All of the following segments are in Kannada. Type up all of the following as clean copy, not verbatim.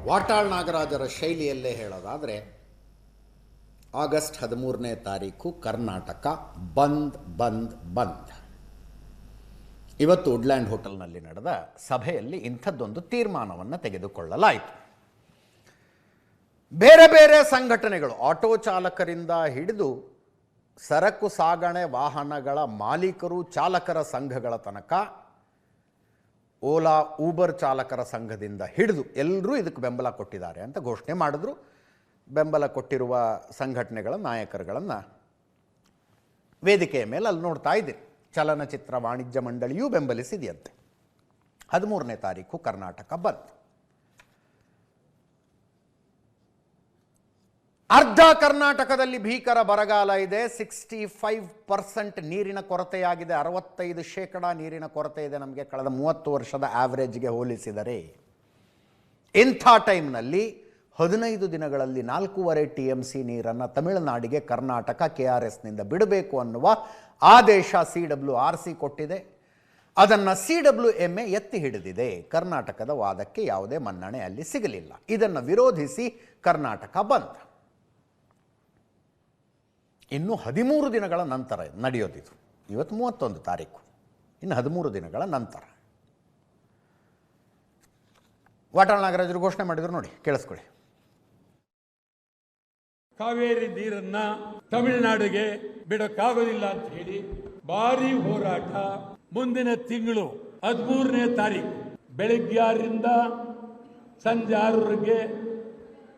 ವಾಟಾಳ್ ನಾಗರಾಜರ ಶೈಲಿಯಲ್ಲೇ ಹೇಳೋದಾದರೆ ಆಗಸ್ಟ್ 13ನೇ ತಾರೀಕು ಕರ್ನಾಟಕ ಬಂದ್ ಬಂದ್ ಬಂದ್. ಇವತ್ತು ವುಡ್ಲ್ಯಾಂಡ್ ಹೋಟೆಲ್ನಲ್ಲಿ ನಡೆದ ಸಭೆಯಲ್ಲಿ ಇಂಥದ್ದೊಂದು ತೀರ್ಮಾನವನ್ನು ತೆಗೆದುಕೊಳ್ಳಲಾಯಿತು. ಬೇರೆ ಬೇರೆ ಸಂಘಟನೆಗಳು, ಆಟೋ ಚಾಲಕರಿಂದ ಹಿಡಿದು ಸರಕು ಸಾಗಣೆ ವಾಹನಗಳ ಮಾಲೀಕರು ಚಾಲಕರ ಸಂಘಗಳ ತನಕ, ಓಲಾ ಊಬರ್ ಚಾಲಕರ ಸಂಘದಿಂದ ಹಿಡಿದು ಎಲ್ಲರೂ ಇದಕ್ಕೆ ಬೆಂಬಲ ಕೊಟ್ಟಿದ್ದಾರೆ ಅಂತ ಘೋಷಣೆ ಮಾಡಿದ್ರು. ಬೆಂಬಲ ಕೊಟ್ಟಿರುವ ಸಂಘಟನೆಗಳ ನಾಯಕರುಗಳನ್ನು ವೇದಿಕೆಯ ಮೇಲೆ ಅಲ್ಲಿ ನೋಡ್ತಾ ಇದ್ದೀರಿ. ಚಲನಚಿತ್ರ ವಾಣಿಜ್ಯ ಮಂಡಳಿಯೂ ಬೆಂಬಲಿಸಿದೆಯಂತೆ. 13ನೇ ತಾರೀಕು ಕರ್ನಾಟಕ ಬಂದ್. ಅರ್ಧ ಕರ್ನಾಟಕದಲ್ಲಿ ಭೀಕರ ಬರಗಾಲ ಇದೆ. 65% ನೀರಿನ ಕೊರತೆಯಾಗಿದೆ. 65% ನೀರಿನ ಕೊರತೆ ಇದೆ ನಮಗೆ ಕಳೆದ 30 ವರ್ಷದ ಆವ್ರೇಜ್ಗೆ ಹೋಲಿಸಿದರೆ. ಇಂಥ ಟೈಮ್ನಲ್ಲಿ 15 ದಿನಗಳಲ್ಲಿ 4.5 TMC ನೀರನ್ನು ತಮಿಳುನಾಡಿಗೆ ಕರ್ನಾಟಕ KRSನಿಂದ ಬಿಡಬೇಕು ಅನ್ನುವ ಆದೇಶ CWRC ಕೊಟ್ಟಿದೆ. ಅದನ್ನು CWMA ಎತ್ತಿ ಹಿಡಿದಿದೆ. ಕರ್ನಾಟಕದ ವಾದಕ್ಕೆ ಯಾವುದೇ ಮನ್ನಣೆ ಅಲ್ಲಿ ಸಿಗಲಿಲ್ಲ. ಇದನ್ನು ವಿರೋಧಿಸಿ ಕರ್ನಾಟಕ ಬಂದ್. ಇನ್ನು 13 ದಿನಗಳ ನಂತರ ನಡೆಯೋದಿದು. ಇವತ್ತು 31 ತಾರೀಕು, ಇನ್ನು 13 ದಿನಗಳ ನಂತರ ವಾಟಾಳ್ ನಾಗರಾಜರು ಘೋಷಣೆ ಮಾಡಿದ್ರು. ನೋಡಿ, ಕೇಳಿಸ್ಕೊಳ್ಳಿ. ಕಾವೇರಿ ನೀರನ್ನ ತಮಿಳುನಾಡಿಗೆ ಬಿಡಕ್ಕಾಗೋದಿಲ್ಲ ಅಂತ ಹೇಳಿ ಭಾರಿ ಹೋರಾಟ. ಮುಂದಿನ ತಿಂಗಳು 13ನೇ ತಾರೀಕು ಬೆಳಗ್ಗೆ 6ರಿಂದ ಸಂಜೆ 6ರವರೆಗೆ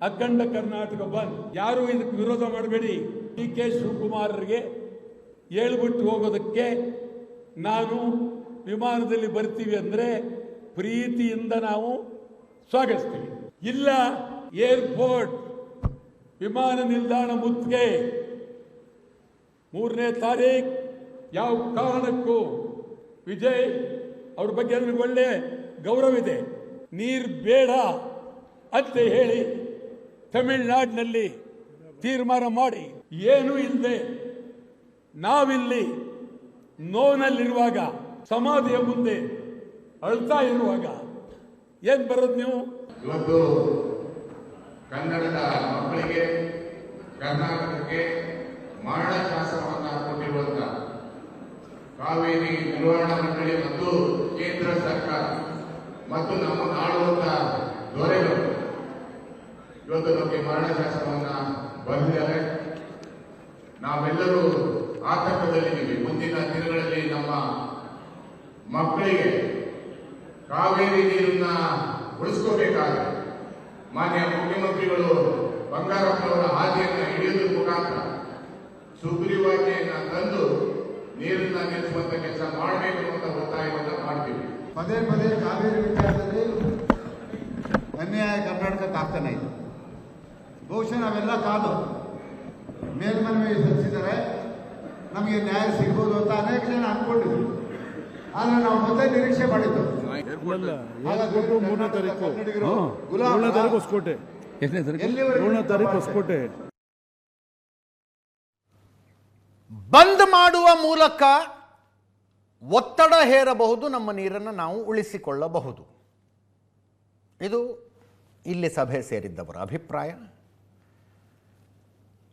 ಅಖಂಡ ಕರ್ನಾಟಕ ಬಂದ್. ಯಾರು ಇದಕ್ಕೆ ವಿರೋಧ ಮಾಡಬೇಡಿ. DK ಶಿವಕುಮಾರ್ಗೆ ಹೇಳ್ಬಿಟ್ಟು ಹೋಗೋದಕ್ಕೆ ನಾನು ವಿಮಾನದಲ್ಲಿ ಬರ್ತೀವಿ ಅಂದ್ರೆ ಪ್ರೀತಿಯಿಂದ ನಾವು ಸ್ವಾಗತಿಸ್ತೀವಿ. ಇಲ್ಲ, ಏರ್ಪೋರ್ಟ್ ವಿಮಾನ ನಿಲ್ದಾಣ ಮುತ್ತಿಗೆ 3ನೇ ತಾರೀಕು ಯಾವ ಕಾರಣಕ್ಕೂ ವಿಜಯ್ ಅವ್ರ ಬಗ್ಗೆ ನನಗೆ ಒಳ್ಳೆ ಗೌರವ ಇದೆ. ನೀರು ಬೇಡ ಅಂತ ಹೇಳಿ ತಮಿಳುನಾಡಿನಲ್ಲಿ ತೀರ್ಮಾನ ಮಾಡಿ ಏನೂ ಇಲ್ಲದೆ ನಾವಿಲ್ಲಿ ನೋವಿನಲ್ಲಿರುವಾಗ, ಸಮಾಧಿಯ ಮುಂದೆ ಅಳ್ತಾ ಇರುವಾಗ ಏನ್ ಬರೋದು ನೀವು? ಇವತ್ತು ಕನ್ನಡದ ಮಕ್ಕಳಿಗೆ, ಕರ್ನಾಟಕಕ್ಕೆ ಮರಣ ಶಾಸನವನ್ನ ಕೊಟ್ಟಿರುವಂತ ಕಾವೇರಿ ನಿರ್ವಹಣಾ ಮಂಡಳಿ ಮತ್ತು ಕೇಂದ್ರ ಸರ್ಕಾರ ಮತ್ತು ನಮ್ಮನ್ನು ಆಳುವಂತ ದೊರೆಗಳು ಇವತ್ತು ನಮಗೆ ಮರಣ ಶಾಸನವನ್ನ ಬರೆದಿದ್ದಾರೆ. ನಾವೆಲ್ಲರೂ ಆತಂಕದಲ್ಲಿದ್ದೀವಿ. ಮುಂದಿನ ದಿನಗಳಲ್ಲಿ ನಮ್ಮ ಮಕ್ಕಳಿಗೆ ಕಾವೇರಿ ನೀರನ್ನ ಉಳಿಸ್ಕೋಬೇಕಾದ್ರೆ ಮಾನ್ಯ ಮುಖ್ಯಮಂತ್ರಿಗಳು ಬಂಗಾರಪ್ಪನವರ ಹಾದಿಯನ್ನು ಹಿಡಿಯೋದ್ರ ಮುಖಾಂತರ ಸುಗ್ರೀವಾಜ್ಞೆಯನ್ನ ತಂದು ನೀರನ್ನ ನಿಲ್ಲಿಸುವಂತ ಕೆಲಸ ಮಾಡಬೇಕು ಅಂತ ಒತ್ತಾಯವನ್ನು ಮಾಡ್ತೀವಿ. ಪದೇ ಪದೇ ಕಾವೇರಿ ವಿಚಾರದಲ್ಲಿ ಅನ್ಯಾಯ ಕರ್ನಾಟಕಕ್ಕೆ ಆಗ್ತಾನೆ ಇದೆ. ಬಹುಶಃ ನಾವೆಲ್ಲ ಕಾದು ಮೇಲ್ಮನವಿ ಸಲ್ಲಿಸಿದರೆ ನಮಗೆ ನ್ಯಾಯ ಸಿಗ್ಬೋದು ಅಂತ ಅನೇಕ ಜನ ಅನ್ಕೊಂಡಿದ್ರು. ಆದ್ರೆ ನಾವು ಮೊದಲೇ ನಿರೀಕ್ಷೆ ಮಾಡಿದ್ದು 3ನೇ ತಾರೀಕು ಹೊಸಕೋಟೆ, 3ನೇ ತಾರೀಕು ಹೊಸಕೋಟೆ ಬಂದ್ ಮಾಡುವ ಮೂಲಕ ಒತ್ತಡ ಹೇರಬಹುದು, ನಮ್ಮ ನೀರನ್ನು ನಾವು ಉಳಿಸಿಕೊಳ್ಳಬಹುದು. ಇದು ಇಲ್ಲಿ ಸಭೆ ಸೇರಿದ್ದವರ ಅಭಿಪ್ರಾಯ.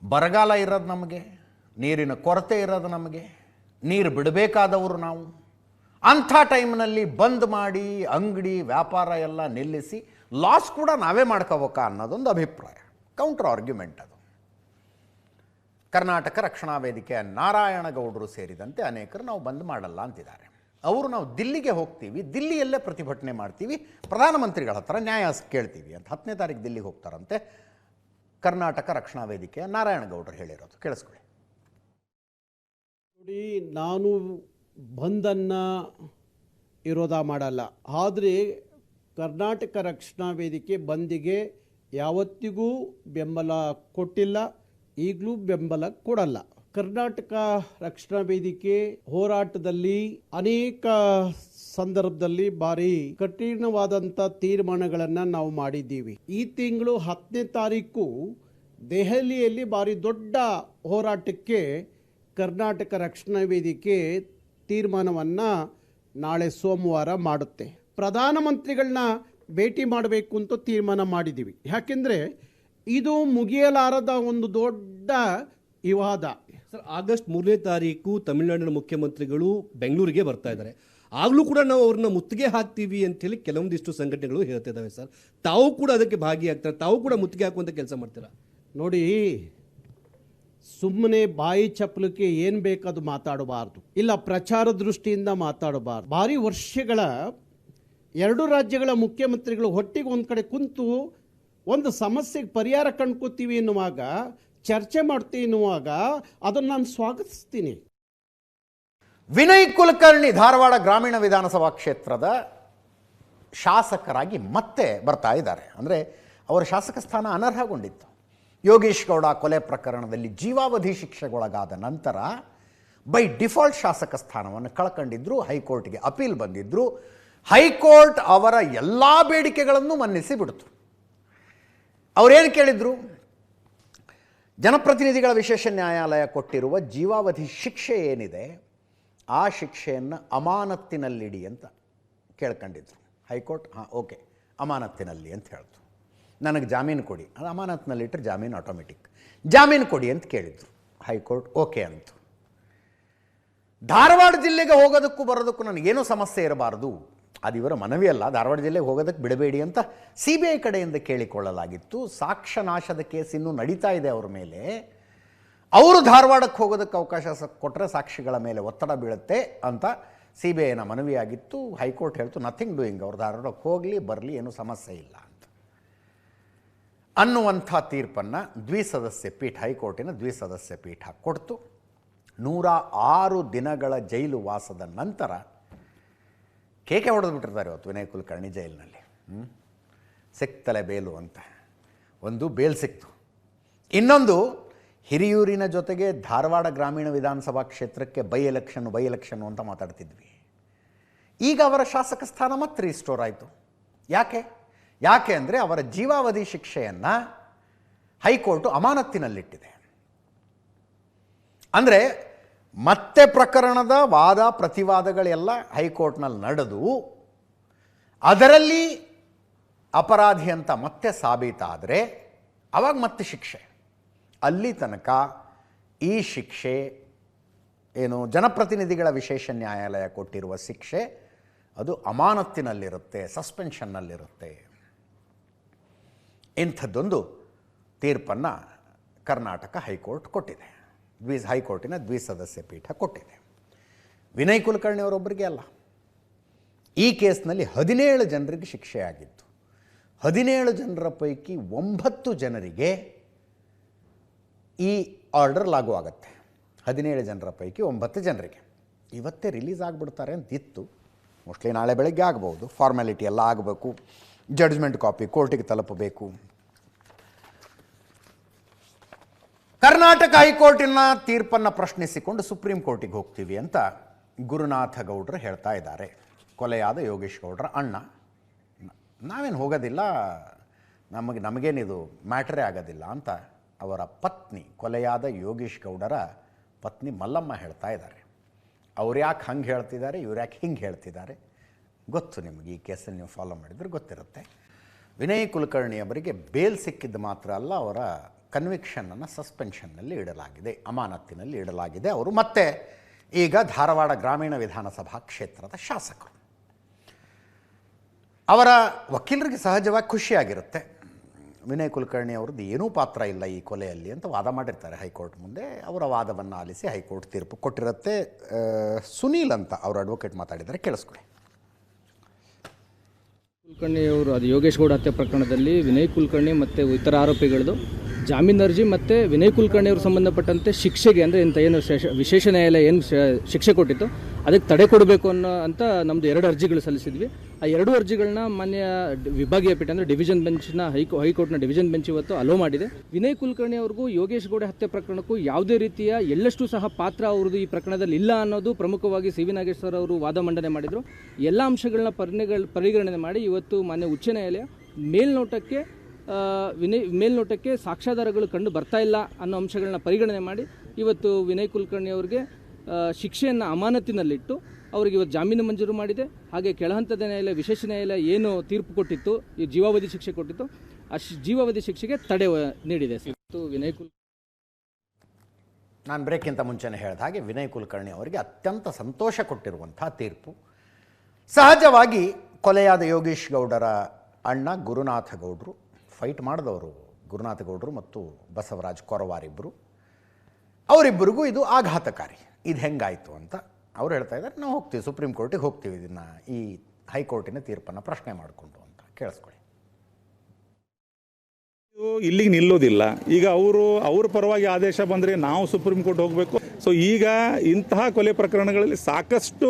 ಬರಗಾಲ ಇರೋದು ನಮಗೆ, ನೀರಿನ ಕೊರತೆ ಇರೋದು ನಮಗೆ, ನೀರು ಬಿಡಬೇಕಾದವರು ನಾವು. ಅಂಥ ಟೈಮ್ನಲ್ಲಿ ಬಂದ್ ಮಾಡಿ ಅಂಗಡಿ ವ್ಯಾಪಾರ ಎಲ್ಲ ನಿಲ್ಲಿಸಿ ಲಾಸ್ ಕೂಡ ನಾವೇ ಮಾಡ್ಕೋಬೇಕಾ ಅನ್ನೋದೊಂದು ಅಭಿಪ್ರಾಯ. ಕೌಂಟರ್ ಆರ್ಗ್ಯುಮೆಂಟ್ ಅದು. ಕರ್ನಾಟಕ ರಕ್ಷಣಾ ವೇದಿಕೆಯ ನಾರಾಯಣಗೌಡರು ಸೇರಿದಂತೆ ಅನೇಕರು ನಾವು ಬಂದ್ ಮಾಡಲ್ಲ ಅಂತಿದ್ದಾರೆ. ಅವರು ನಾವು ದಿಲ್ಲಿಗೆ ಹೋಗ್ತೀವಿ, ದಿಲ್ಲಿಯಲ್ಲೇ ಪ್ರತಿಭಟನೆ ಮಾಡ್ತೀವಿ, ಪ್ರಧಾನಮಂತ್ರಿಗಳ ಹತ್ರ ನ್ಯಾಯ ಕೇಳ್ತೀವಿ ಅಂತ 10ನೇ ತಾರೀಕು ದಿಲ್ಲಿಗೆ ಹೋಗ್ತಾರಂತೆ. ಕರ್ನಾಟಕ ರಕ್ಷಣಾ ವೇದಿಕೆಯ ನಾರಾಯಣಗೌಡರು ಹೇಳಿರೋದು, ಕೇಳಿಸ್ಕೊಳ್ಳಿ. ನೋಡಿ, ನಾನು ಬಂದನ್ನು ವಿರೋಧ ಮಾಡಲ್ಲ. ಆದರೆ ಕರ್ನಾಟಕ ರಕ್ಷಣಾ ವೇದಿಕೆ ಬಂದಿಗೆ ಯಾವತ್ತಿಗೂ ಬೆಂಬಲ ಕೊಟ್ಟಿಲ್ಲ, ಈಗಲೂ ಬೆಂಬಲ ಕೊಡಲ್ಲ. ಕರ್ನಾಟಕ ರಕ್ಷಣಾ ವೇದಿಕೆ ಹೋರಾಟದಲ್ಲಿ ಅನೇಕ ಸಂದರ್ಭದಲ್ಲಿ ಭಾರಿ ಕಠಿಣವಾದಂಥ ತೀರ್ಮಾನಗಳನ್ನು ನಾವು ಮಾಡಿದ್ದೀವಿ. ಈ ತಿಂಗಳು 10ನೇ ತಾರೀಕು ದೆಹಲಿಯಲ್ಲಿ ಭಾರಿ ದೊಡ್ಡ ಹೋರಾಟಕ್ಕೆ ಕರ್ನಾಟಕ ರಕ್ಷಣಾ ವೇದಿಕೆ ತೀರ್ಮಾನವನ್ನು ನಾಳೆ ಸೋಮವಾರ ಮಾಡುತ್ತೆ. ಪ್ರಧಾನಮಂತ್ರಿಗಳನ್ನ ಭೇಟಿ ಮಾಡಬೇಕು ಅಂತ ತೀರ್ಮಾನ ಮಾಡಿದ್ದೀವಿ. ಯಾಕೆಂದರೆ ಇದು ಮುಗಿಯಲಾರದ ಒಂದು ದೊಡ್ಡ ವಿವಾದ. ಸರ್, ಆಗಸ್ಟ್ 3ನೇ ತಾರೀಕು ತಮಿಳುನಾಡಿನ ಮುಖ್ಯಮಂತ್ರಿಗಳು ಬೆಂಗಳೂರಿಗೆ ಬರ್ತಾ ಇದ್ದಾರೆ. ಆಗಲೂ ಕೂಡ ನಾವು ಅವ್ರನ್ನ ಮುತ್ತಿಗೆ ಹಾಕ್ತೀವಿ ಅಂತೇಳಿ ಕೆಲವೊಂದಿಷ್ಟು ಸಂಘಟನೆಗಳು ಹೇಳ್ತಿದ್ದಾವೆ. ಸರ್, ತಾವು ಕೂಡ ಅದಕ್ಕೆ ಭಾಗಿಯಾಗ್ತಾರೆ, ತಾವು ಕೂಡ ಮುತ್ತಿಗೆ ಹಾಕುವಂಥ ಕೆಲಸ ಮಾಡ್ತೀರಾ? ನೋಡಿ, ಸುಮ್ಮನೆ ಬಾಯಿ ಚಪ್ಪಲಕ್ಕೆ ಏನು ಬೇಕಾದು ಮಾತಾಡಬಾರ್ದು, ಇಲ್ಲ ಪ್ರಚಾರ ದೃಷ್ಟಿಯಿಂದ ಮಾತಾಡಬಾರ್ದು. ಭಾರಿ ವರ್ಷಗಳ 2 ರಾಜ್ಯಗಳ ಮುಖ್ಯಮಂತ್ರಿಗಳು ಒಟ್ಟಿಗೆ ಒಂದು ಕಡೆ ಕುಂತು ಒಂದು ಸಮಸ್ಯೆಗೆ ಪರಿಹಾರ ಕಂಡ್ಕೋತೀವಿ ಎನ್ನುವಾಗ, ಚರ್ಚೆ ಮಾಡ್ತೀವಿ ಎನ್ನುವಾಗ ಅದನ್ನು ನಾನು ಸ್ವಾಗತಿಸ್ತೀನಿ. ವಿನಯ್ ಕುಲಕರ್ಣಿ ಧಾರವಾಡ ಗ್ರಾಮೀಣ ವಿಧಾನಸಭಾ ಕ್ಷೇತ್ರದ ಶಾಸಕರಾಗಿ ಮತ್ತೆ ಬರ್ತಾ ಇದ್ದಾರೆ. ಅಂದರೆ ಅವರ ಶಾಸಕ ಸ್ಥಾನ ಅನರ್ಹಗೊಂಡಿತ್ತು. ಯೋಗೇಶ್ ಗೌಡ ಕೊಲೆ ಪ್ರಕರಣದಲ್ಲಿ ಜೀವಾವಧಿ ಶಿಕ್ಷೆಗೊಳಗಾದ ನಂತರ ಬೈ ಡಿಫಾಲ್ಟ್ ಶಾಸಕ ಸ್ಥಾನವನ್ನು ಕಳ್ಕೊಂಡಿದ್ರು. ಹೈಕೋರ್ಟ್ಗೆ ಅಪೀಲ್ ಬಂದಿದ್ದರು. ಹೈಕೋರ್ಟ್ ಅವರ ಎಲ್ಲ ಬೇಡಿಕೆಗಳನ್ನು ಮನ್ನಿಸಿ ಬಿಡ್ತು. ಅವರೇನು ಕೇಳಿದ್ರು? ಜನಪ್ರತಿನಿಧಿಗಳ ವಿಶೇಷ ನ್ಯಾಯಾಲಯ ಕೊಟ್ಟಿರುವ ಜೀವಾವಧಿ ಶಿಕ್ಷೆ ಏನಿದೆ ಆ ಶಿಕ್ಷೆಯನ್ನು ಅಮಾನತ್ತಿನಲ್ಲಿಡಿ ಅಂತ ಕೇಳ್ಕೊಂಡಿದ್ರು. ಹೈಕೋರ್ಟ್ ಓಕೆ ಅಮಾನತ್ತಿನಲ್ಲಿ ಅಂತ ಹೇಳ್ತು. ನನಗೆ ಜಾಮೀನು ಕೊಡಿ, ಅದು ಅಮಾನತ್ತಿನಲ್ಲಿಟ್ಟರೆ ಜಾಮೀನು ಆಟೋಮೆಟಿಕ್. ಜಾಮೀನು ಕೊಡಿ ಅಂತ ಕೇಳಿದ್ರು. ಹೈಕೋರ್ಟ್ ಓಕೆ ಅಂತು. ಧಾರವಾಡ ಜಿಲ್ಲೆಗೆ ಹೋಗೋದಕ್ಕೂ ಬರೋದಕ್ಕೂ ನನಗೇನೂ ಸಮಸ್ಯೆ ಇರಬಾರ್ದು, ಅದು ಇವರ ಮನವಿ ಅಲ್ಲ, ಧಾರವಾಡ ಜಿಲ್ಲೆಗೆ ಹೋಗೋದಕ್ಕೆ ಬಿಡಬೇಡಿ ಅಂತ CBI ಕಡೆಯಿಂದ ಕೇಳಿಕೊಳ್ಳಲಾಗಿತ್ತು. ಸಾಕ್ಷ್ಯ ನಾಶದ ಕೇಸ್ ಇನ್ನೂ ನಡೀತಾ ಇದೆ ಅವರ ಮೇಲೆ. ಅವರು ಧಾರವಾಡಕ್ಕೆ ಹೋಗೋದಕ್ಕೆ ಅವಕಾಶ ಕೊಟ್ಟರೆ ಸಾಕ್ಷಿಗಳ ಮೇಲೆ ಒತ್ತಡ ಬೀಳುತ್ತೆ ಅಂತ CBIನ ಮನವಿಯಾಗಿತ್ತು. ಹೈಕೋರ್ಟ್ ಹೇಳ್ತು ನಥಿಂಗ್ ಡೂಯಿಂಗ್, ಅವ್ರು ಧಾರವಾಡಕ್ಕೆ ಹೋಗಲಿ ಬರಲಿ, ಏನೂ ಸಮಸ್ಯೆ ಇಲ್ಲ ಅಂತ ಅನ್ನುವಂಥ ತೀರ್ಪನ್ನು ದ್ವಿಸದಸ್ಯ ಪೀಠ, ಹೈಕೋರ್ಟಿನ ದ್ವಿಸದಸ್ಯ ಪೀಠ ಕೊಡ್ತು. 106 ದಿನಗಳ ಜೈಲು ವಾಸದ ನಂತರ ಕೇಕೆ ಹೊಡೆದು ಬಿಟ್ಟಿರ್ತಾರೆ ಇವತ್ತು ವಿನಯ್ ಕುಲಕರ್ಣಿ ಜೈಲಿನಲ್ಲಿ. ಸಿಕ್ತಲೆ ಬೇಲು ಅಂತ ಒಂದು ಬೇಲ್ ಸಿಕ್ತು. ಇನ್ನೊಂದು, ಹಿರಿಯೂರಿನ ಜೊತೆಗೆ ಧಾರವಾಡ ಗ್ರಾಮೀಣ ವಿಧಾನಸಭಾ ಕ್ಷೇತ್ರಕ್ಕೆ ಬೈ ಎಲೆಕ್ಷನ್ನು ಅಂತ ಮಾತಾಡ್ತಿದ್ವಿ. ಈಗ ಅವರ ಶಾಸಕ ಸ್ಥಾನ ಮತ್ತೆ ರಿಸ್ಟೋರ್ ಆಯಿತು. ಯಾಕೆ ಅಂದರೆ ಅವರ ಜೀವಾವಧಿ ಶಿಕ್ಷೆಯನ್ನು ಹೈಕೋರ್ಟು ಅಮಾನತ್ತಿನಲ್ಲಿಟ್ಟಿದೆ. ಅಂದರೆ ಮತ್ತೆ ಪ್ರಕರಣದ ವಾದ ಪ್ರತಿವಾದಗಳೆಲ್ಲ ಹೈಕೋರ್ಟ್ನಲ್ಲಿ ನಡೆದು ಅದರಲ್ಲಿ ಅಪರಾಧಿ ಅಂತ ಮತ್ತೆ ಸಾಬೀತಾದರೆ ಅವಾಗ ಮತ್ತೆ ಶಿಕ್ಷೆ. ಅಲ್ಲಿ ತನಕ ಈ ಶಿಕ್ಷೆ ಏನು ಜನಪ್ರತಿನಿಧಿಗಳ ವಿಶೇಷ ನ್ಯಾಯಾಲಯ ಕೊಟ್ಟಿರುವ ಶಿಕ್ಷೆ ಅದು ಅಮಾನತ್ತಿನಲ್ಲಿರುತ್ತೆ, ಸಸ್ಪೆನ್ಷನ್ನಲ್ಲಿರುತ್ತೆ. ಇಂಥದ್ದೊಂದು ತೀರ್ಪನ್ನು ಕರ್ನಾಟಕ ಹೈಕೋರ್ಟ್ ಕೊಟ್ಟಿದೆ. ಹೈಕೋರ್ಟಿನ ದ್ವಿಸದಸ್ಯ ಪೀಠ ಕೊಟ್ಟಿದೆ. ವಿನಯ್ ಕುಲಕರ್ಣಿ ಅವರೊಬ್ಬರಿಗೆ ಅಲ್ಲ, ಈ ಕೇಸ್ನಲ್ಲಿ 17 ಜನರಿಗೆ ಶಿಕ್ಷೆಯಾಗಿತ್ತು. 17 ಜನರ ಪೈಕಿ 9 ಜನರಿಗೆ ಈ ಆರ್ಡರ್ ಲಾಗು ಆಗುತ್ತೆ. 17 ಜನರ ಪೈಕಿ 9 ಜನರಿಗೆ ಇವತ್ತೇ ರಿಲೀಸ್ ಆಗಿಬಿಡ್ತಾರೆ ಅಂತ ಇತ್ತು. ಮೋಸ್ಟ್ಲಿ ನಾಳೆ ಬೆಳಗ್ಗೆ ಆಗ್ಬೋದು. ಫಾರ್ಮ್ಯಾಲಿಟಿ ಎಲ್ಲ ಆಗಬೇಕು, ಜಡ್ಜ್ಮೆಂಟ್ ಕಾಪಿ ಕೋರ್ಟಿಗೆ ತಲುಪಬೇಕು. ಕರ್ನಾಟಕ ಹೈಕೋರ್ಟಿನ ತೀರ್ಪನ್ನು ಪ್ರಶ್ನಿಸಿಕೊಂಡು ಸುಪ್ರೀಂ ಕೋರ್ಟಿಗೆ ಹೋಗ್ತೀವಿ ಅಂತ ಗುರುನಾಥ ಗೌಡ್ರು ಹೇಳ್ತಾ ಇದ್ದಾರೆ. ಕೊಲೆಯಾದ ಯೋಗೇಶ್ ಗೌಡ್ರ ಅಣ್ಣ. ನಾವೇನು ಹೋಗೋದಿಲ್ಲ, ನಮಗೇನಿದು ಮ್ಯಾಟ್ರೇ ಆಗೋದಿಲ್ಲ ಅಂತ ಅವರ ಪತ್ನಿ, ಕೊಲೆಯಾದ ಯೋಗೇಶ್ ಗೌಡರ ಪತ್ನಿ ಮಲ್ಲಮ್ಮ ಹೇಳ್ತಾ ಇದ್ದಾರೆ. ಅವ್ರು ಯಾಕೆ ಹಂಗೆ ಹೇಳ್ತಿದ್ದಾರೆ, ಇವ್ರು ಯಾಕೆ ಹಿಂಗೆ ಹೇಳ್ತಿದ್ದಾರೆ ಗೊತ್ತು ನಿಮಗೆ. ಈ ಕೇಸನ್ನು ನೀವು ಫಾಲೋ ಮಾಡಿದರೆ ಗೊತ್ತಿರುತ್ತೆ. ವಿನಯ್ ಕುಲಕರ್ಣಿ ಅವರಿಗೆ ಬೇಲ್ ಸಿಕ್ಕಿದ್ದು ಮಾತ್ರ ಅಲ್ಲ, ಅವರ ಕನ್ವಿಕ್ಷನನ್ನು ಸಸ್ಪೆನ್ಷನ್ನಲ್ಲಿ ಇಡಲಾಗಿದೆ, ಅಮಾನತ್ತಿನಲ್ಲಿ ಇಡಲಾಗಿದೆ. ಅವರು ಮತ್ತೆ ಈಗ ಧಾರವಾಡ ಗ್ರಾಮೀಣ ವಿಧಾನಸಭಾ ಕ್ಷೇತ್ರದ ಶಾಸಕರು. ಅವರ ವಕೀಲರಿಗೆ ಸಹಜವಾಗಿ ಖುಷಿಯಾಗಿರುತ್ತೆ. ವಿನಯ್ ಕುಲಕರ್ಣಿ ಅವ್ರದ್ದು ಏನೂ ಪಾತ್ರ ಇಲ್ಲ ಈ ಕೊಲೆಯಲ್ಲಿ ಅಂತ ವಾದ ಮಾಡಿರ್ತಾರೆ ಹೈಕೋರ್ಟ್ ಮುಂದೆ. ಅವರ ವಾದವನ್ನು ಆಲಿಸಿ ಹೈಕೋರ್ಟ್ ತೀರ್ಪು ಕೊಟ್ಟಿರುತ್ತೆ. ಸುನೀಲ್ ಅಂತ ಅವರು ಅಡ್ವೊಕೇಟ್ ಮಾತಾಡಿದ್ದಾರೆ, ಕೇಳಿಸ್ಕೊಳ್ಳಿ. ಕುಲಕರ್ಣಿ ಅವರು ಅದು ಯೋಗೇಶ್ ಗೌಡ ಹತ್ಯೆ ಪ್ರಕರಣದಲ್ಲಿ ವಿನಯ್ ಕುಲಕರ್ಣಿ ಮತ್ತು ಇತರ ಆರೋಪಿಗಳದ್ದು ಜಾಮೀನು ಅರ್ಜಿ ಮತ್ತು ವಿನಯ್ ಕುಲಕರ್ಣಿ ಅವರು ಸಂಬಂಧಪಟ್ಟಂತೆ ಶಿಕ್ಷೆಗೆ ಅಂದರೆ ಇಂಥ ಏನು ವಿಶೇಷ ನ್ಯಾಯಾಲಯ ಏನು ಶಿಕ್ಷೆ ಕೊಟ್ಟಿತ್ತು ಅದಕ್ಕೆ ತಡೆ ಕೊಡಬೇಕು ಅಂತ ನಮ್ಮದು 2 ಅರ್ಜಿಗಳು ಸಲ್ಲಿಸಿದ್ವಿ. ಆ 2 ಅರ್ಜಿಗಳನ್ನ ಮಾನ್ಯ ವಿಭಾಗೀಯ ಪೀಠ ಅಂದರೆ ಡಿವಿಷನ್ ಬೆಂಚ್ನ ಹೈಕೋರ್ಟ್ನ ಡಿವಿಷನ್ ಬೆಂಚ್ ಇವತ್ತು ಅಲೋ ಮಾಡಿದೆ. ವಿನಯ್ ಕುಲಕರ್ಣಿ ಅವ್ರಿಗೂ ಯೋಗೇಶ್ ಗೌಡ ಹತ್ಯೆ ಪ್ರಕರಣಕ್ಕೂ ಯಾವುದೇ ರೀತಿಯ ಎಳ್ಳಷ್ಟು ಸಹ ಪಾತ್ರ ಅವ್ರದ್ದು ಈ ಪ್ರಕರಣದಲ್ಲಿ ಇಲ್ಲ ಅನ್ನೋದು ಪ್ರಮುಖವಾಗಿ ಸಿ ವಿ ನಾಗೇಶ್ವರ ಅವರು ವಾದ ಮಂಡನೆ ಮಾಡಿದರು. ಎಲ್ಲ ಅಂಶಗಳನ್ನ ಪರಿಗಣನೆ ಮಾಡಿ ಇವತ್ತು ಮಾನ್ಯ ಉಚ್ಚ ನ್ಯಾಯಾಲಯ ಮೇಲ್ನೋಟಕ್ಕೆ ಸಾಕ್ಷ್ಯಾಧಾರಗಳು ಕಂಡು ಬರ್ತಾ ಇಲ್ಲ ಅನ್ನೋ ಅಂಶಗಳನ್ನ ಪರಿಗಣನೆ ಮಾಡಿ ಇವತ್ತು ವಿನಯ್ ಕುಲಕರ್ಣಿ ಅವರಿಗೆ ಶಿಕ್ಷೆಯನ್ನು ಅಮಾನತಿನಲ್ಲಿಟ್ಟು ಅವರಿಗೆ ಇವತ್ತು ಜಾಮೀನು ಮಂಜೂರು ಮಾಡಿದೆ. ಹಾಗೆ ಕೆಳಹಂತದ ನ್ಯಾಯಾಲಯ, ವಿಶೇಷ ನ್ಯಾಯಾಲಯ ಏನು ತೀರ್ಪು ಕೊಟ್ಟಿತ್ತು, ಈ ಜೀವಾವಧಿ ಶಿಕ್ಷೆ ಕೊಟ್ಟಿತ್ತು, ಆ ಜೀವಾವಧಿ ಶಿಕ್ಷೆಗೆ ತಡೆ ನೀಡಿದೆ. ವಿನಯ್ ಕುಲಕರ್ಣಿ, ನಾನು ಬ್ರೇಕ್ಗಿಂತ ಮುಂಚೆನೇ ಹೇಳಿದ ಹಾಗೆ ವಿನಯ್ ಕುಲಕರ್ಣಿ ಅವರಿಗೆ ಅತ್ಯಂತ ಸಂತೋಷ ಕೊಟ್ಟಿರುವಂಥ ತೀರ್ಪು. ಸಹಜವಾಗಿ ಕೊಲೆಯಾದ ಯೋಗೇಶ್ ಗೌಡರ ಅಣ್ಣ ಗುರುನಾಥ ಗೌಡರು, ಫೈಟ್ ಮಾಡಿದವರು ಗುರುನಾಥ ಗೌಡರು ಮತ್ತು ಬಸವರಾಜ್ ಕೊರವಾರಿಬ್ಬರು, ಅವರಿಬ್ಬರಿಗೂ ಇದು ಆಘಾತಕಾರಿ. ಇದು ಹೆಂಗಾಯಿತು ಅಂತ ಅವ್ರು ಹೇಳ್ತಾ ಇದ್ದಾರೆ. ನಾವು ಹೋಗ್ತೀವಿ, ಸುಪ್ರೀಂ ಕೋರ್ಟಿಗೆ ಹೋಗ್ತೀವಿ, ಇದನ್ನು ಈ ಹೈಕೋರ್ಟಿನ ತೀರ್ಪನ್ನು ಪ್ರಶ್ನೆ ಮಾಡಿಕೊಂಡು ಅಂತ. ಕೇಳಿಸ್ಕೊಳ್ಳಿ. ಇಲ್ಲಿಗೆ ನಿಲ್ಲೋದಿಲ್ಲ. ಈಗ ಅವ್ರ ಪರವಾಗಿ ಆದೇಶ ಬಂದರೆ ನಾವು ಸುಪ್ರೀಂ ಕೋರ್ಟ್ ಹೋಗಬೇಕು. ಸೊ ಈಗ ಇಂತಹ ಕೊಲೆ ಪ್ರಕರಣಗಳಲ್ಲಿ ಸಾಕಷ್ಟು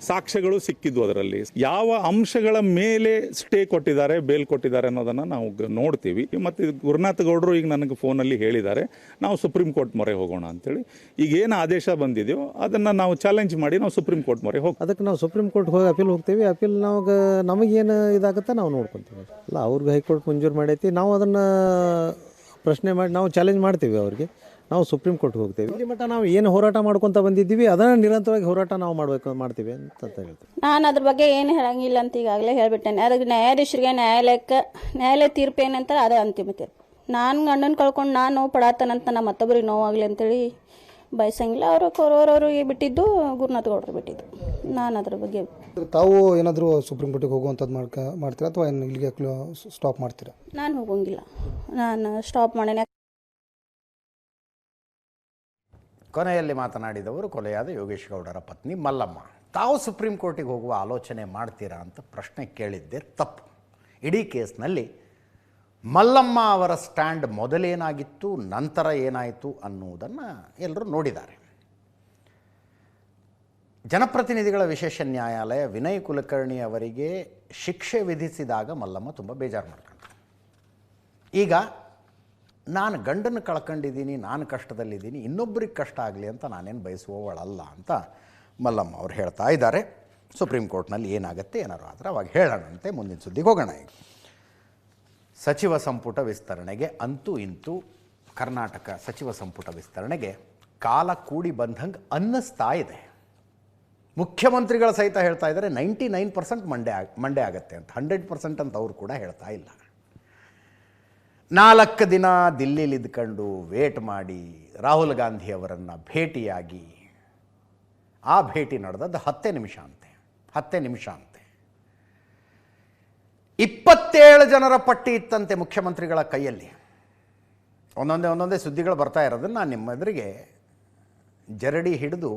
ಸಾಕ್ಷ್ಯಗಳು ಸಿಕ್ಕಿದ್ವು. ಅದರಲ್ಲಿ ಯಾವ ಅಂಶಗಳ ಮೇಲೆ ಸ್ಟೇ ಕೊಟ್ಟಿದ್ದಾರೆ, ಬೇಲ್ ಕೊಟ್ಟಿದ್ದಾರೆ ಅನ್ನೋದನ್ನು ನಾವು ನೋಡ್ತೀವಿ. ಮತ್ತು ಗುರುನಾಥ ಗೌಡರು ಈಗ ನನಗೆ ಫೋನಲ್ಲಿ ಹೇಳಿದ್ದಾರೆ, ನಾವು ಸುಪ್ರೀಂ ಕೋರ್ಟ್ ಮೊರೆ ಹೋಗೋಣ ಅಂತೇಳಿ. ಈಗ ಏನು ಆದೇಶ ಬಂದಿದೆಯೋ ಅದನ್ನು ನಾವು ಚಾಲೆಂಜ್ ಮಾಡಿ ನಾವು ಸುಪ್ರೀಂ ಕೋರ್ಟ್ ಮೊರೆ ಹೋಗಿ, ಅದಕ್ಕೆ ನಾವು ಸುಪ್ರೀಂ ಕೋರ್ಟ್ ಹೋಗಿ ಅಪೀಲ್ ಹೋಗ್ತೀವಿ. ಅಪೀಲ್ ನಮಗೇನು ಇದಾಗುತ್ತೆ ನಾವು ನೋಡ್ಕೊತೀವಿ. ಅಲ್ಲ, ಅವ್ರಿಗೆ ಹೈಕೋರ್ಟ್ ಮಂಜೂರು ಮಾಡೈತಿ, ನಾವು ಅದನ್ನು ಪ್ರಶ್ನೆ ಮಾಡಿ ನಾವು ಚಾಲೆಂಜ್ ಮಾಡ್ತೀವಿ. ಅವ್ರಿಗೆ ನಾವು ಸುಪ್ರೀಂ ಕೋರ್ಟ್ಗೆ ಹೋಗ್ತೇವೆ. ಇಲ್ಲಿ ಮಟ್ಟ ನಾವು ಏನು ಹೋರಾಟ ಮಾಡ್ಕೊತ ಬಂದಿದ್ದೀವಿ ಅದನ್ನು ನಿರಂತರವಾಗಿ ಹೋರಾಟ ನಾವು ಮಾಡ್ತೀವಿ ಅಂತ ಹೇಳ್ತೀವಿ. ನಾನು ಅದ್ರ ಬಗ್ಗೆ ಏನು ಹೇಳಂಗಿಲ್ಲ ಅಂತ ಈಗಾಗಲೇ ಹೇಳ್ಬಿಟ್ಟೇನೆ. ಅದಕ್ಕೆ ನ್ಯಾಯಾಧೀಶರಿಗೆ ನ್ಯಾಯಾಲಯ ತೀರ್ಪು ಏನಂತ ಅದೇ ಅಂತಿಮ ತೀರ್ಪು. ನಾನು ಗಂಡನ ಕಳ್ಕೊಂಡು ನಾನು ನೋವು ಪಡಾತನಂತ ನಮ್ಮ ಮತ್ತೊಬ್ಬರಿಗೆ ನೋವಾಗಲಿ ಅಂತೇಳಿ ಬಯಸಂಗಿಲ್ಲ. ಅವರವ್ರಿಗೆ ಬಿಟ್ಟಿದ್ದು, ಗುರುನಾಥ ಗೌಡರು ಬಿಟ್ಟಿದ್ದು. ನಾನು ಅದ್ರ ಬಗ್ಗೆ ತಾವು ಏನಾದರೂ ಸುಪ್ರೀಂ ಕೋರ್ಟಿಗೆ ಹೋಗುವಂಥದ್ದು ಮಾಡ್ತೀರಾ ಅಥವಾ ಇಲ್ಲಿಗೆ ಸ್ಟಾಪ್ ಮಾಡ್ತೀರಾ? ನಾನು ಹೋಗೋಂಗಿಲ್ಲ, ನಾನು ಸ್ಟಾಪ್ ಮಾಡೇನೆ. ಕೊನೆಯಲ್ಲಿ ಮಾತನಾಡಿದವರು ಕೊಲೆಯಾದ ಯೋಗೇಶ್ ಗೌಡರ ಪತ್ನಿ ಮಲ್ಲಮ್ಮ. ತಾವು ಸುಪ್ರೀಂ ಕೋರ್ಟಿಗೆ ಹೋಗುವ ಆಲೋಚನೆ ಮಾಡ್ತೀರಾ ಅಂತ ಪ್ರಶ್ನೆ ಕೇಳಿದ್ದೇ ತಪ್ಪು. ಇಡೀ ಕೇಸ್ನಲ್ಲಿ ಮಲ್ಲಮ್ಮ ಅವರ ಸ್ಟ್ಯಾಂಡ್ ಮೊದಲೇನಾಗಿತ್ತು, ನಂತರ ಏನಾಯಿತು ಅನ್ನುವುದನ್ನು ಎಲ್ಲರೂ ನೋಡಿದ್ದಾರೆ. ಜನಪ್ರತಿನಿಧಿಗಳ ವಿಶೇಷ ನ್ಯಾಯಾಲಯ ವಿನಯ್ ಕುಲಕರ್ಣಿ ಅವರಿಗೆ ಶಿಕ್ಷೆ ವಿಧಿಸಿದಾಗ ಮಲ್ಲಮ್ಮ ತುಂಬ ಬೇಜಾರು ಮಾಡ್ಕೊಂಡ್ರು. ಈಗ ನಾನು ಗಂಡನ್ನು ಕಳ್ಕೊಂಡಿದ್ದೀನಿ, ನಾನು ಕಷ್ಟದಲ್ಲಿದ್ದೀನಿ, ಇನ್ನೊಬ್ಬರಿಗೆ ಕಷ್ಟ ಆಗಲಿ ಅಂತ ನಾನೇನು ಬಯಸುವವಳಲ್ಲ ಅಂತ ಮಲ್ಲಮ್ಮ ಅವ್ರು ಹೇಳ್ತಾ ಇದ್ದಾರೆ. ಸುಪ್ರೀಂ ಕೋರ್ಟ್ನಲ್ಲಿ ಏನಾಗುತ್ತೆ ಏನಾರು ಆದರೆ ಅವಾಗ ಹೇಳೋಣಂತೆ. ಮುಂದಿನ ಸುದ್ದಿಗೆ ಹೋಗೋಣ. ಈಗ ಸಚಿವ ಸಂಪುಟ ವಿಸ್ತರಣೆಗೆ ಅಂತೂ ಇಂತೂ ಕರ್ನಾಟಕ ಸಚಿವ ಸಂಪುಟ ವಿಸ್ತರಣೆಗೆ ಕಾಲ ಕೂಡಿ ಬಂದಂಗೆ ಅನ್ನಿಸ್ತಾ ಇದೆ. ಮುಖ್ಯಮಂತ್ರಿಗಳ ಸಹಿತ ಹೇಳ್ತಾ ಇದ್ದಾರೆ 99% ಮಂಡೇ ಆಗುತ್ತೆ ಅಂತ. 100% ಅಂತ ಅವರು ಕೂಡ ಹೇಳ್ತಾ ಇಲ್ಲ. 4 ದಿನ ದಿಲ್ಲಿಲಿ ಇದ್ಕೊಂಡು ವೇಟ್ ಮಾಡಿ ರಾಹುಲ್ ಗಾಂಧಿ ಅವರನ್ನು ಭೇಟಿಯಾಗಿ, ಆ ಭೇಟಿ ನಡೆದದ್ದು 10 ನಿಮಿಷ ಅಂತೆ. 27 ಜನರ ಪಟ್ಟಿ ಇತ್ತಂತೆ ಮುಖ್ಯಮಂತ್ರಿಗಳ ಕೈಯಲ್ಲಿ. ಒಂದೊಂದೇ ಸುದ್ದಿಗಳು ಬರ್ತಾ ಇರೋದನ್ನು ನಾನು ನಿಮ್ಮ ಎದುರಿಗೆ ಜರಡಿ ಹಿಡಿದು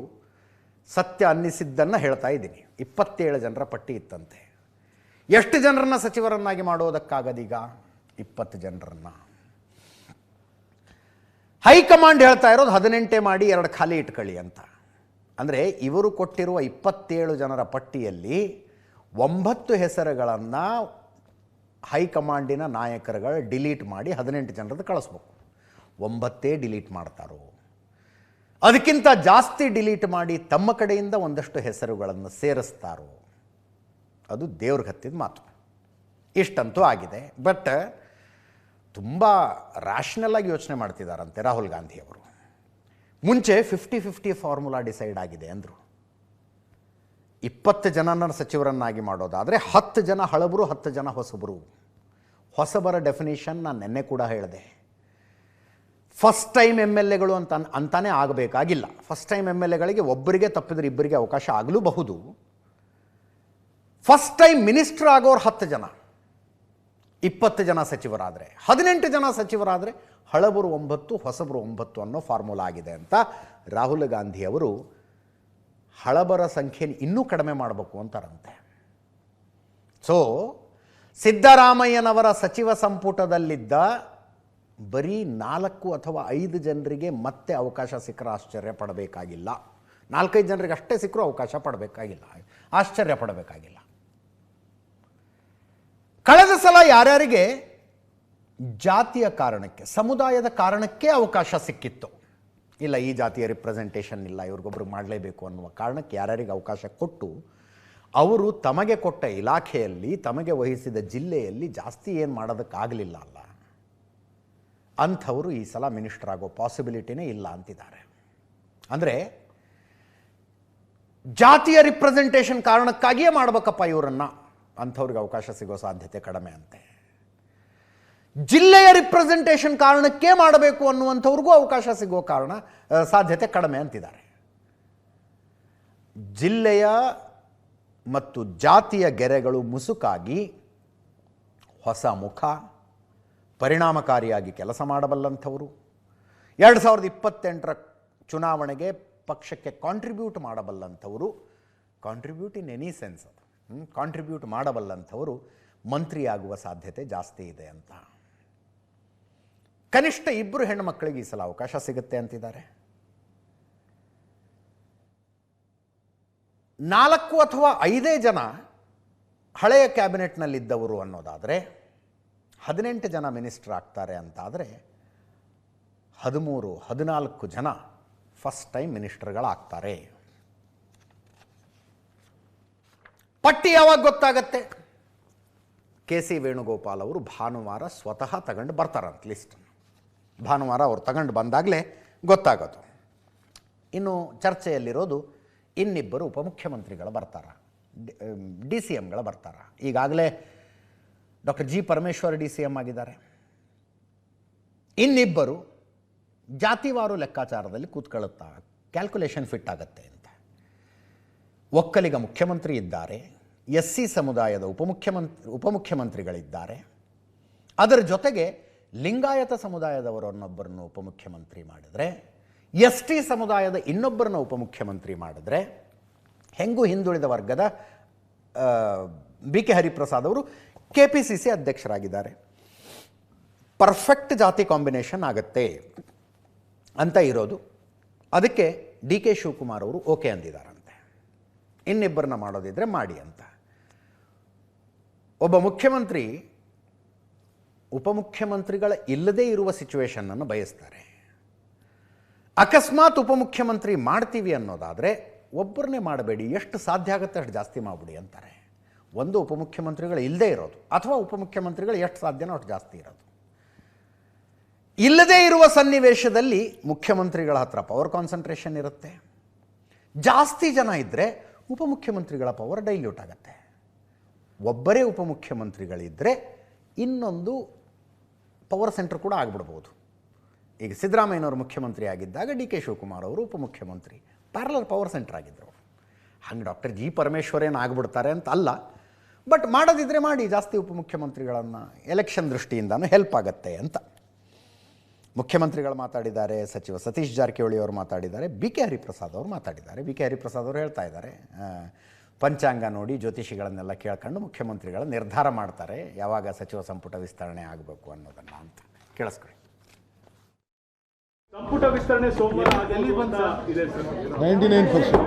ಸತ್ಯ ಅನ್ನಿಸಿದ್ದನ್ನು ಹೇಳ್ತಾ ಇದ್ದೀನಿ. 27 ಜನರ ಪಟ್ಟಿ ಇತ್ತಂತೆ. ಎಷ್ಟು ಜನರನ್ನು ಸಚಿವರನ್ನಾಗಿ ಮಾಡೋದಕ್ಕಾಗದೀಗ? 20 ಜನರನ್ನು. ಹೈಕಮಾಂಡ್ ಹೇಳ್ತಾ ಇರೋದು 18 ಮಾಡಿ 2 ಖಾಲಿ ಇಟ್ಕೊಳ್ಳಿ ಅಂತ. ಅಂದರೆ ಇವರು ಕೊಟ್ಟಿರುವ 27 ಜನರ ಪಟ್ಟಿಯಲ್ಲಿ 9 ಹೆಸರುಗಳನ್ನು ಹೈಕಮಾಂಡಿನ ನಾಯಕರುಗಳು ಡಿಲೀಟ್ ಮಾಡಿ 18 ಜನರದ್ದು ಕಳಿಸ್ಬೇಕು. 9 ಡಿಲೀಟ್ ಮಾಡ್ತಾರೋ, ಅದಕ್ಕಿಂತ ಜಾಸ್ತಿ ಡಿಲೀಟ್ ಮಾಡಿ ತಮ್ಮ ಕಡೆಯಿಂದ ಒಂದಷ್ಟು ಹೆಸರುಗಳನ್ನು ಸೇರಿಸ್ತಾರೋ, ಅದು ದೇವ್ರಿಗೆ ಹತ್ತಿದ ಮಾತು. ಇಷ್ಟಂತೂ ಆಗಿದೆ. ಬಟ್ ತುಂಬ ರ್ಯಾಷನಲ್ ಆಗಿ ಯೋಚನೆ ಮಾಡ್ತಿದ್ದಾರಂತೆ ರಾಹುಲ್ ಗಾಂಧಿ ಅವರು. ಮುಂಚೆ 50-50 ಫಾರ್ಮುಲಾ ಡಿಸೈಡ್ ಆಗಿದೆ ಅಂದರು. 20 ಜನನ ಸಚಿವರನ್ನಾಗಿ ಮಾಡೋದಾದರೆ 10 ಜನ ಹಳಬರು, 10 ಜನ ಹೊಸಬರು. ಹೊಸಬರ ಡೆಫಿನೇಷನ್ ನಾನು ನೆನ್ನೆ ಕೂಡ ಹೇಳಿದೆ. ಫಸ್ಟ್ ಟೈಮ್ MLAಗಳು ಅಂತಾನೆ ಆಗಬೇಕಾಗಿಲ್ಲ. ಫಸ್ಟ್ ಟೈಮ್ MLAಗಳಿಗೆ ಒಬ್ಬರಿಗೆ ತಪ್ಪಿದ್ರೆ ಇಬ್ಬರಿಗೆ ಅವಕಾಶ ಆಗಲೂಬಹುದು. ಫಸ್ಟ್ ಟೈಮ್ ಮಿನಿಸ್ಟರ್ ಆಗೋರು 10 ಜನ, 20 ಜನ ಸಚಿವರಾದರೆ, 18 ಜನ ಸಚಿವರಾದರೆ ಹಳಬರು 9, ಹೊಸಬರು 9 ಅನ್ನೋ ಫಾರ್ಮುಲಾ ಆಗಿದೆ ಅಂತ ರಾಹುಲ್ ಗಾಂಧಿ ಅವರು ಹಳಬರ ಸಂಖ್ಯೆಯನ್ನು ಇನ್ನೂ ಕಡಿಮೆ ಮಾಡಬೇಕು ಅಂತಾರಂತೆ. ಸೊ ಸಿದ್ದರಾಮಯ್ಯನವರ ಸಚಿವ ಸಂಪುಟದಲ್ಲಿದ್ದ ಬರೀ 4 ಅಥವಾ 5 ಜನರಿಗೆ ಮತ್ತೆ ಅವಕಾಶ ಸಿಕ್ಕರೆ ಆಶ್ಚರ್ಯ ಪಡಬೇಕಾಗಿಲ್ಲ. 4-5 ಜನರಿಗೆ ಅಷ್ಟೇ ಸಿಕ್ಕರೂ ಅವಕಾಶ ಪಡಬೇಕಾಗಿಲ್ಲ, ಆಶ್ಚರ್ಯ ಪಡಬೇಕಾಗಿಲ್ಲ. ಕಳೆದ ಸಲ ಯಾರ್ಯಾರಿಗೆ ಜಾತಿಯ ಕಾರಣಕ್ಕೆ, ಸಮುದಾಯದ ಕಾರಣಕ್ಕೆ ಅವಕಾಶ ಸಿಕ್ಕಿತ್ತು, ಇಲ್ಲ ಈ ಜಾತಿಯ ರಿಪ್ರೆಸೆಂಟೇಷನ್ ಇಲ್ಲ, ಇವ್ರಿಗೊಬ್ರು ಮಾಡಲೇಬೇಕು ಅನ್ನುವ ಕಾರಣಕ್ಕೆ ಯಾರ್ಯಾರಿಗೆ ಅವಕಾಶ ಕೊಟ್ಟು ಅವರು ತಮಗೆ ಕೊಟ್ಟ ಇಲಾಖೆಯಲ್ಲಿ, ತಮಗೆ ವಹಿಸಿದ ಜಿಲ್ಲೆಯಲ್ಲಿ ಜಾಸ್ತಿ ಏನು ಮಾಡೋದಕ್ಕಾಗಲಿಲ್ಲ ಅಲ್ಲ, ಅಂಥವರು ಈ ಸಲ ಮಿನಿಸ್ಟರ್ ಆಗೋ ಪಾಸಿಬಿಲಿಟಿನೇ ಇಲ್ಲ ಅಂತಿದ್ದಾರೆ. ಅಂದರೆ ಜಾತಿಯ ರಿಪ್ರೆಸೆಂಟೇಷನ್ ಕಾರಣಕ್ಕಾಗಿಯೇ ಮಾಡಬೇಕಪ್ಪ ಇವರನ್ನು ಅಂಥವ್ರಿಗೆ ಅವಕಾಶ ಸಿಗೋ ಸಾಧ್ಯತೆ ಕಡಿಮೆ ಅಂತೆ. ಜಿಲ್ಲೆಯ ರಿಪ್ರೆಸೆಂಟೇಷನ್ ಕಾರಣಕ್ಕೆ ಮಾಡಬೇಕು ಅನ್ನುವಂಥವ್ರಿಗೂ ಅವಕಾಶ ಸಿಗೋ ಸಾಧ್ಯತೆ ಕಡಿಮೆ ಅಂತಿದ್ದಾರೆ. ಜಿಲ್ಲೆಯ ಮತ್ತು ಜಾತಿಯ ಗೆರೆಗಳು ಮುಸುಕಾಗಿ ಹೊಸ ಮುಖ, ಪರಿಣಾಮಕಾರಿಯಾಗಿ ಕೆಲಸ ಮಾಡಬಲ್ಲಂಥವರು, 2028ರ ಚುನಾವಣೆಗೆ ಪಕ್ಷಕ್ಕೆ ಕಾಂಟ್ರಿಬ್ಯೂಟ್ ಮಾಡಬಲ್ಲಂಥವರು, ಕಾಂಟ್ರಿಬ್ಯೂಟ್ ಇನ್ ಎನಿ ಸೆನ್ಸ್, ಅದು ಕಾಂಟ್ರಿಬ್ಯೂಟ್ ಮಾಡಬಲ್ಲಂಥವರು ಮಂತ್ರಿಯಾಗುವ ಸಾಧ್ಯತೆ ಜಾಸ್ತಿ ಇದೆ ಅಂತ. ಕನಿಷ್ಠ 2 ಹೆಣ್ಣುಮಕ್ಕಳಿಗೆ ಈ ಸಲ ಅವಕಾಶ ಸಿಗುತ್ತೆ ಅಂತಿದ್ದಾರೆ. 4 ಅಥವಾ 5 ಜನ ಹಳೆಯ ಕ್ಯಾಬಿನೆಟ್ನಲ್ಲಿದ್ದವರು ಅನ್ನೋದಾದರೆ 18 ಜನ ಮಿನಿಸ್ಟರ್ ಆಗ್ತಾರೆ ಅಂತಾದರೆ 13-14 ಜನ ಫಸ್ಟ್ ಟೈಮ್ ಮಿನಿಸ್ಟರ್ಗಳಾಗ್ತಾರೆ. ಪಟ್ಟಿ ಯಾವಾಗ ಗೊತ್ತಾಗತ್ತೆ? KC ವೇಣುಗೋಪಾಲ್ ಅವರು ಭಾನುವಾರ ಸ್ವತಃ ತಗೊಂಡು ಬರ್ತಾರಂತ ಲಿಸ್ಟ್. ಭಾನುವಾರ ಅವ್ರು ತಗೊಂಡು ಬಂದಾಗಲೇ ಗೊತ್ತಾಗೋದು. ಇನ್ನು ಚರ್ಚೆಯಲ್ಲಿರೋದು ಇನ್ನಿಬ್ಬರು ಉಪಮುಖ್ಯಮಂತ್ರಿಗಳು ಬರ್ತಾರ, DCMಗಳು ಬರ್ತಾರ. ಈಗಾಗಲೇ ಡಾಕ್ಟರ್ G. ಪರಮೇಶ್ವರ್ DCM ಆಗಿದ್ದಾರೆ. ಇನ್ನಿಬ್ಬರು ಜಾತಿವಾರು ಲೆಕ್ಕಾಚಾರದಲ್ಲಿ ಕೂತ್ಕೊಳ್ಳುತ್ತಾ, ಕ್ಯಾಲ್ಕುಲೇಷನ್ ಫಿಟ್ ಆಗುತ್ತೆ ಅಂತ. ಒಕ್ಕಲಿಗ ಮುಖ್ಯಮಂತ್ರಿ ಇದ್ದಾರೆ, SC ಸಮುದಾಯದ ಉಪಮುಖ್ಯಮಂತ್ರಿಗಳಿದ್ದಾರೆ. ಅದರ ಜೊತೆಗೆ ಲಿಂಗಾಯತ ಸಮುದಾಯದವರನ್ನೊಬ್ಬರನ್ನು ಉಪಮುಖ್ಯಮಂತ್ರಿ ಮಾಡಿದರೆ, ST ಸಮುದಾಯದ ಇನ್ನೊಬ್ಬರನ್ನ ಉಪಮುಖ್ಯಮಂತ್ರಿ ಮಾಡಿದ್ರೆ, ಹೆಂಗೂ ಹಿಂದುಳಿದ ವರ್ಗದ BK ಹರಿಪ್ರಸಾದ್ ಅವರು KPCC ಅಧ್ಯಕ್ಷರಾಗಿದ್ದಾರೆ. ಪರ್ಫೆಕ್ಟ್ ಜಾತಿ ಕಾಂಬಿನೇಷನ್ ಆಗುತ್ತೆ ಅಂತ ಇರೋದು. ಅದಕ್ಕೆ DK ಶಿವಕುಮಾರ್ ಅವರು ಓಕೆ ಅಂದಿದ್ದಾರಂತೆ. ಇನ್ನಿಬ್ಬರನ್ನ ಮಾಡೋದಿದ್ರೆ ಮಾಡಿ ಅಂತ. ಒಬ್ಬ ಮುಖ್ಯಮಂತ್ರಿ ಉಪಮುಖ್ಯಮಂತ್ರಿಗಳ ಇಲ್ಲದೇ ಇರುವ ಸಿಚುವೇಶನ್ನನ್ನು ಬಯಸ್ತಾರೆ. ಅಕಸ್ಮಾತ್ ಉಪಮುಖ್ಯಮಂತ್ರಿ ಮಾಡ್ತೀವಿ ಅನ್ನೋದಾದರೆ ಒಬ್ಬರನ್ನೇ ಮಾಡಬೇಡಿ, ಎಷ್ಟು ಸಾಧ್ಯ ಆಗುತ್ತೆ ಅಷ್ಟು ಜಾಸ್ತಿ ಮಾಡಿಬಿಡಿ ಅಂತಾರೆ. ಒಂದು ಉಪಮುಖ್ಯಮಂತ್ರಿಗಳು ಇಲ್ಲದೇ ಇರೋದು, ಅಥವಾ ಉಪಮುಖ್ಯಮಂತ್ರಿಗಳು ಎಷ್ಟು ಸಾಧ್ಯನೋ ಅಷ್ಟು ಜಾಸ್ತಿ ಇರೋದು. ಇಲ್ಲದೇ ಇರುವ ಸನ್ನಿವೇಶದಲ್ಲಿ ಮುಖ್ಯಮಂತ್ರಿಗಳ ಹತ್ರ ಪವರ್ ಕಾನ್ಸಂಟ್ರೇಷನ್ ಇರುತ್ತೆ. ಜಾಸ್ತಿ ಜನ ಇದ್ದರೆ ಉಪಮುಖ್ಯಮಂತ್ರಿಗಳ ಪವರ್ ಡೈಲ್ಯೂಟ್ ಆಗುತ್ತೆ. ಒಬ್ಬರೇ ಉಪಮುಖ್ಯಮಂತ್ರಿಗಳಿದ್ದರೆ ಇನ್ನೊಂದು ಪವರ್ ಸೆಂಟರ್ ಕೂಡ ಆಗಿಬಿಡ್ಬೋದು. ಈಗ ಸಿದ್ದರಾಮಯ್ಯನವರು ಮುಖ್ಯಮಂತ್ರಿ ಆಗಿದ್ದಾಗ DK ಶಿವಕುಮಾರ್ ಅವರು ಉಪಮುಖ್ಯಮಂತ್ರಿ, ಪ್ಯಾರಲರ್ ಪವರ್ ಸೆಂಟರ್ ಆಗಿದ್ದರು. ಹಂಗೆ ಡಾಕ್ಟರ್ G. ಪರಮೇಶ್ವರ್ ಏನು ಆಗಿಬಿಡ್ತಾರೆ ಅಂತ ಅಲ್ಲ, ಬಟ್ ಮಾಡೋದಿದ್ರೆ ಮಾಡಿ, ಜಾಸ್ತಿ ಉಪಮುಖ್ಯಮಂತ್ರಿಗಳನ್ನು ಎಲೆಕ್ಷನ್ ದೃಷ್ಟಿಯಿಂದನೂ ಹೆಲ್ಪ್ ಆಗುತ್ತೆ ಅಂತ. ಮುಖ್ಯಮಂತ್ರಿಗಳು ಮಾತಾಡಿದ್ದಾರೆ, ಸಚಿವ ಸತೀಶ್ ಜಾರಕಿಹೊಳಿ ಅವರು ಮಾತಾಡಿದ್ದಾರೆ, BK ಹರಿಪ್ರಸಾದ್ ಅವರು ಮಾತಾಡಿದ್ದಾರೆ. BK ಹರಿಪ್ರಸಾದ್ ಅವರು ಹೇಳ್ತಾ ಇದ್ದಾರೆ, ಪಂಚಾಂಗ ನೋಡಿ ಜ್ಯೋತಿಷಿಗಳನ್ನೆಲ್ಲ ಕೇಳ್ಕೊಂಡು ಮುಖ್ಯಮಂತ್ರಿಗಳ ನಿರ್ಧಾರ ಮಾಡ್ತಾರೆ ಯಾವಾಗ ಸಚಿವ ಸಂಪುಟ ವಿಸ್ತರಣೆ ಆಗಬೇಕು ಅನ್ನೋದನ್ನು ಅಂತ. ಕೇಳಿಸ್ಕೊಳ್ಳಿ. ಸಂಪುಟ ವಿಸ್ತರಣೆ ಸೋಮವಾರ 99%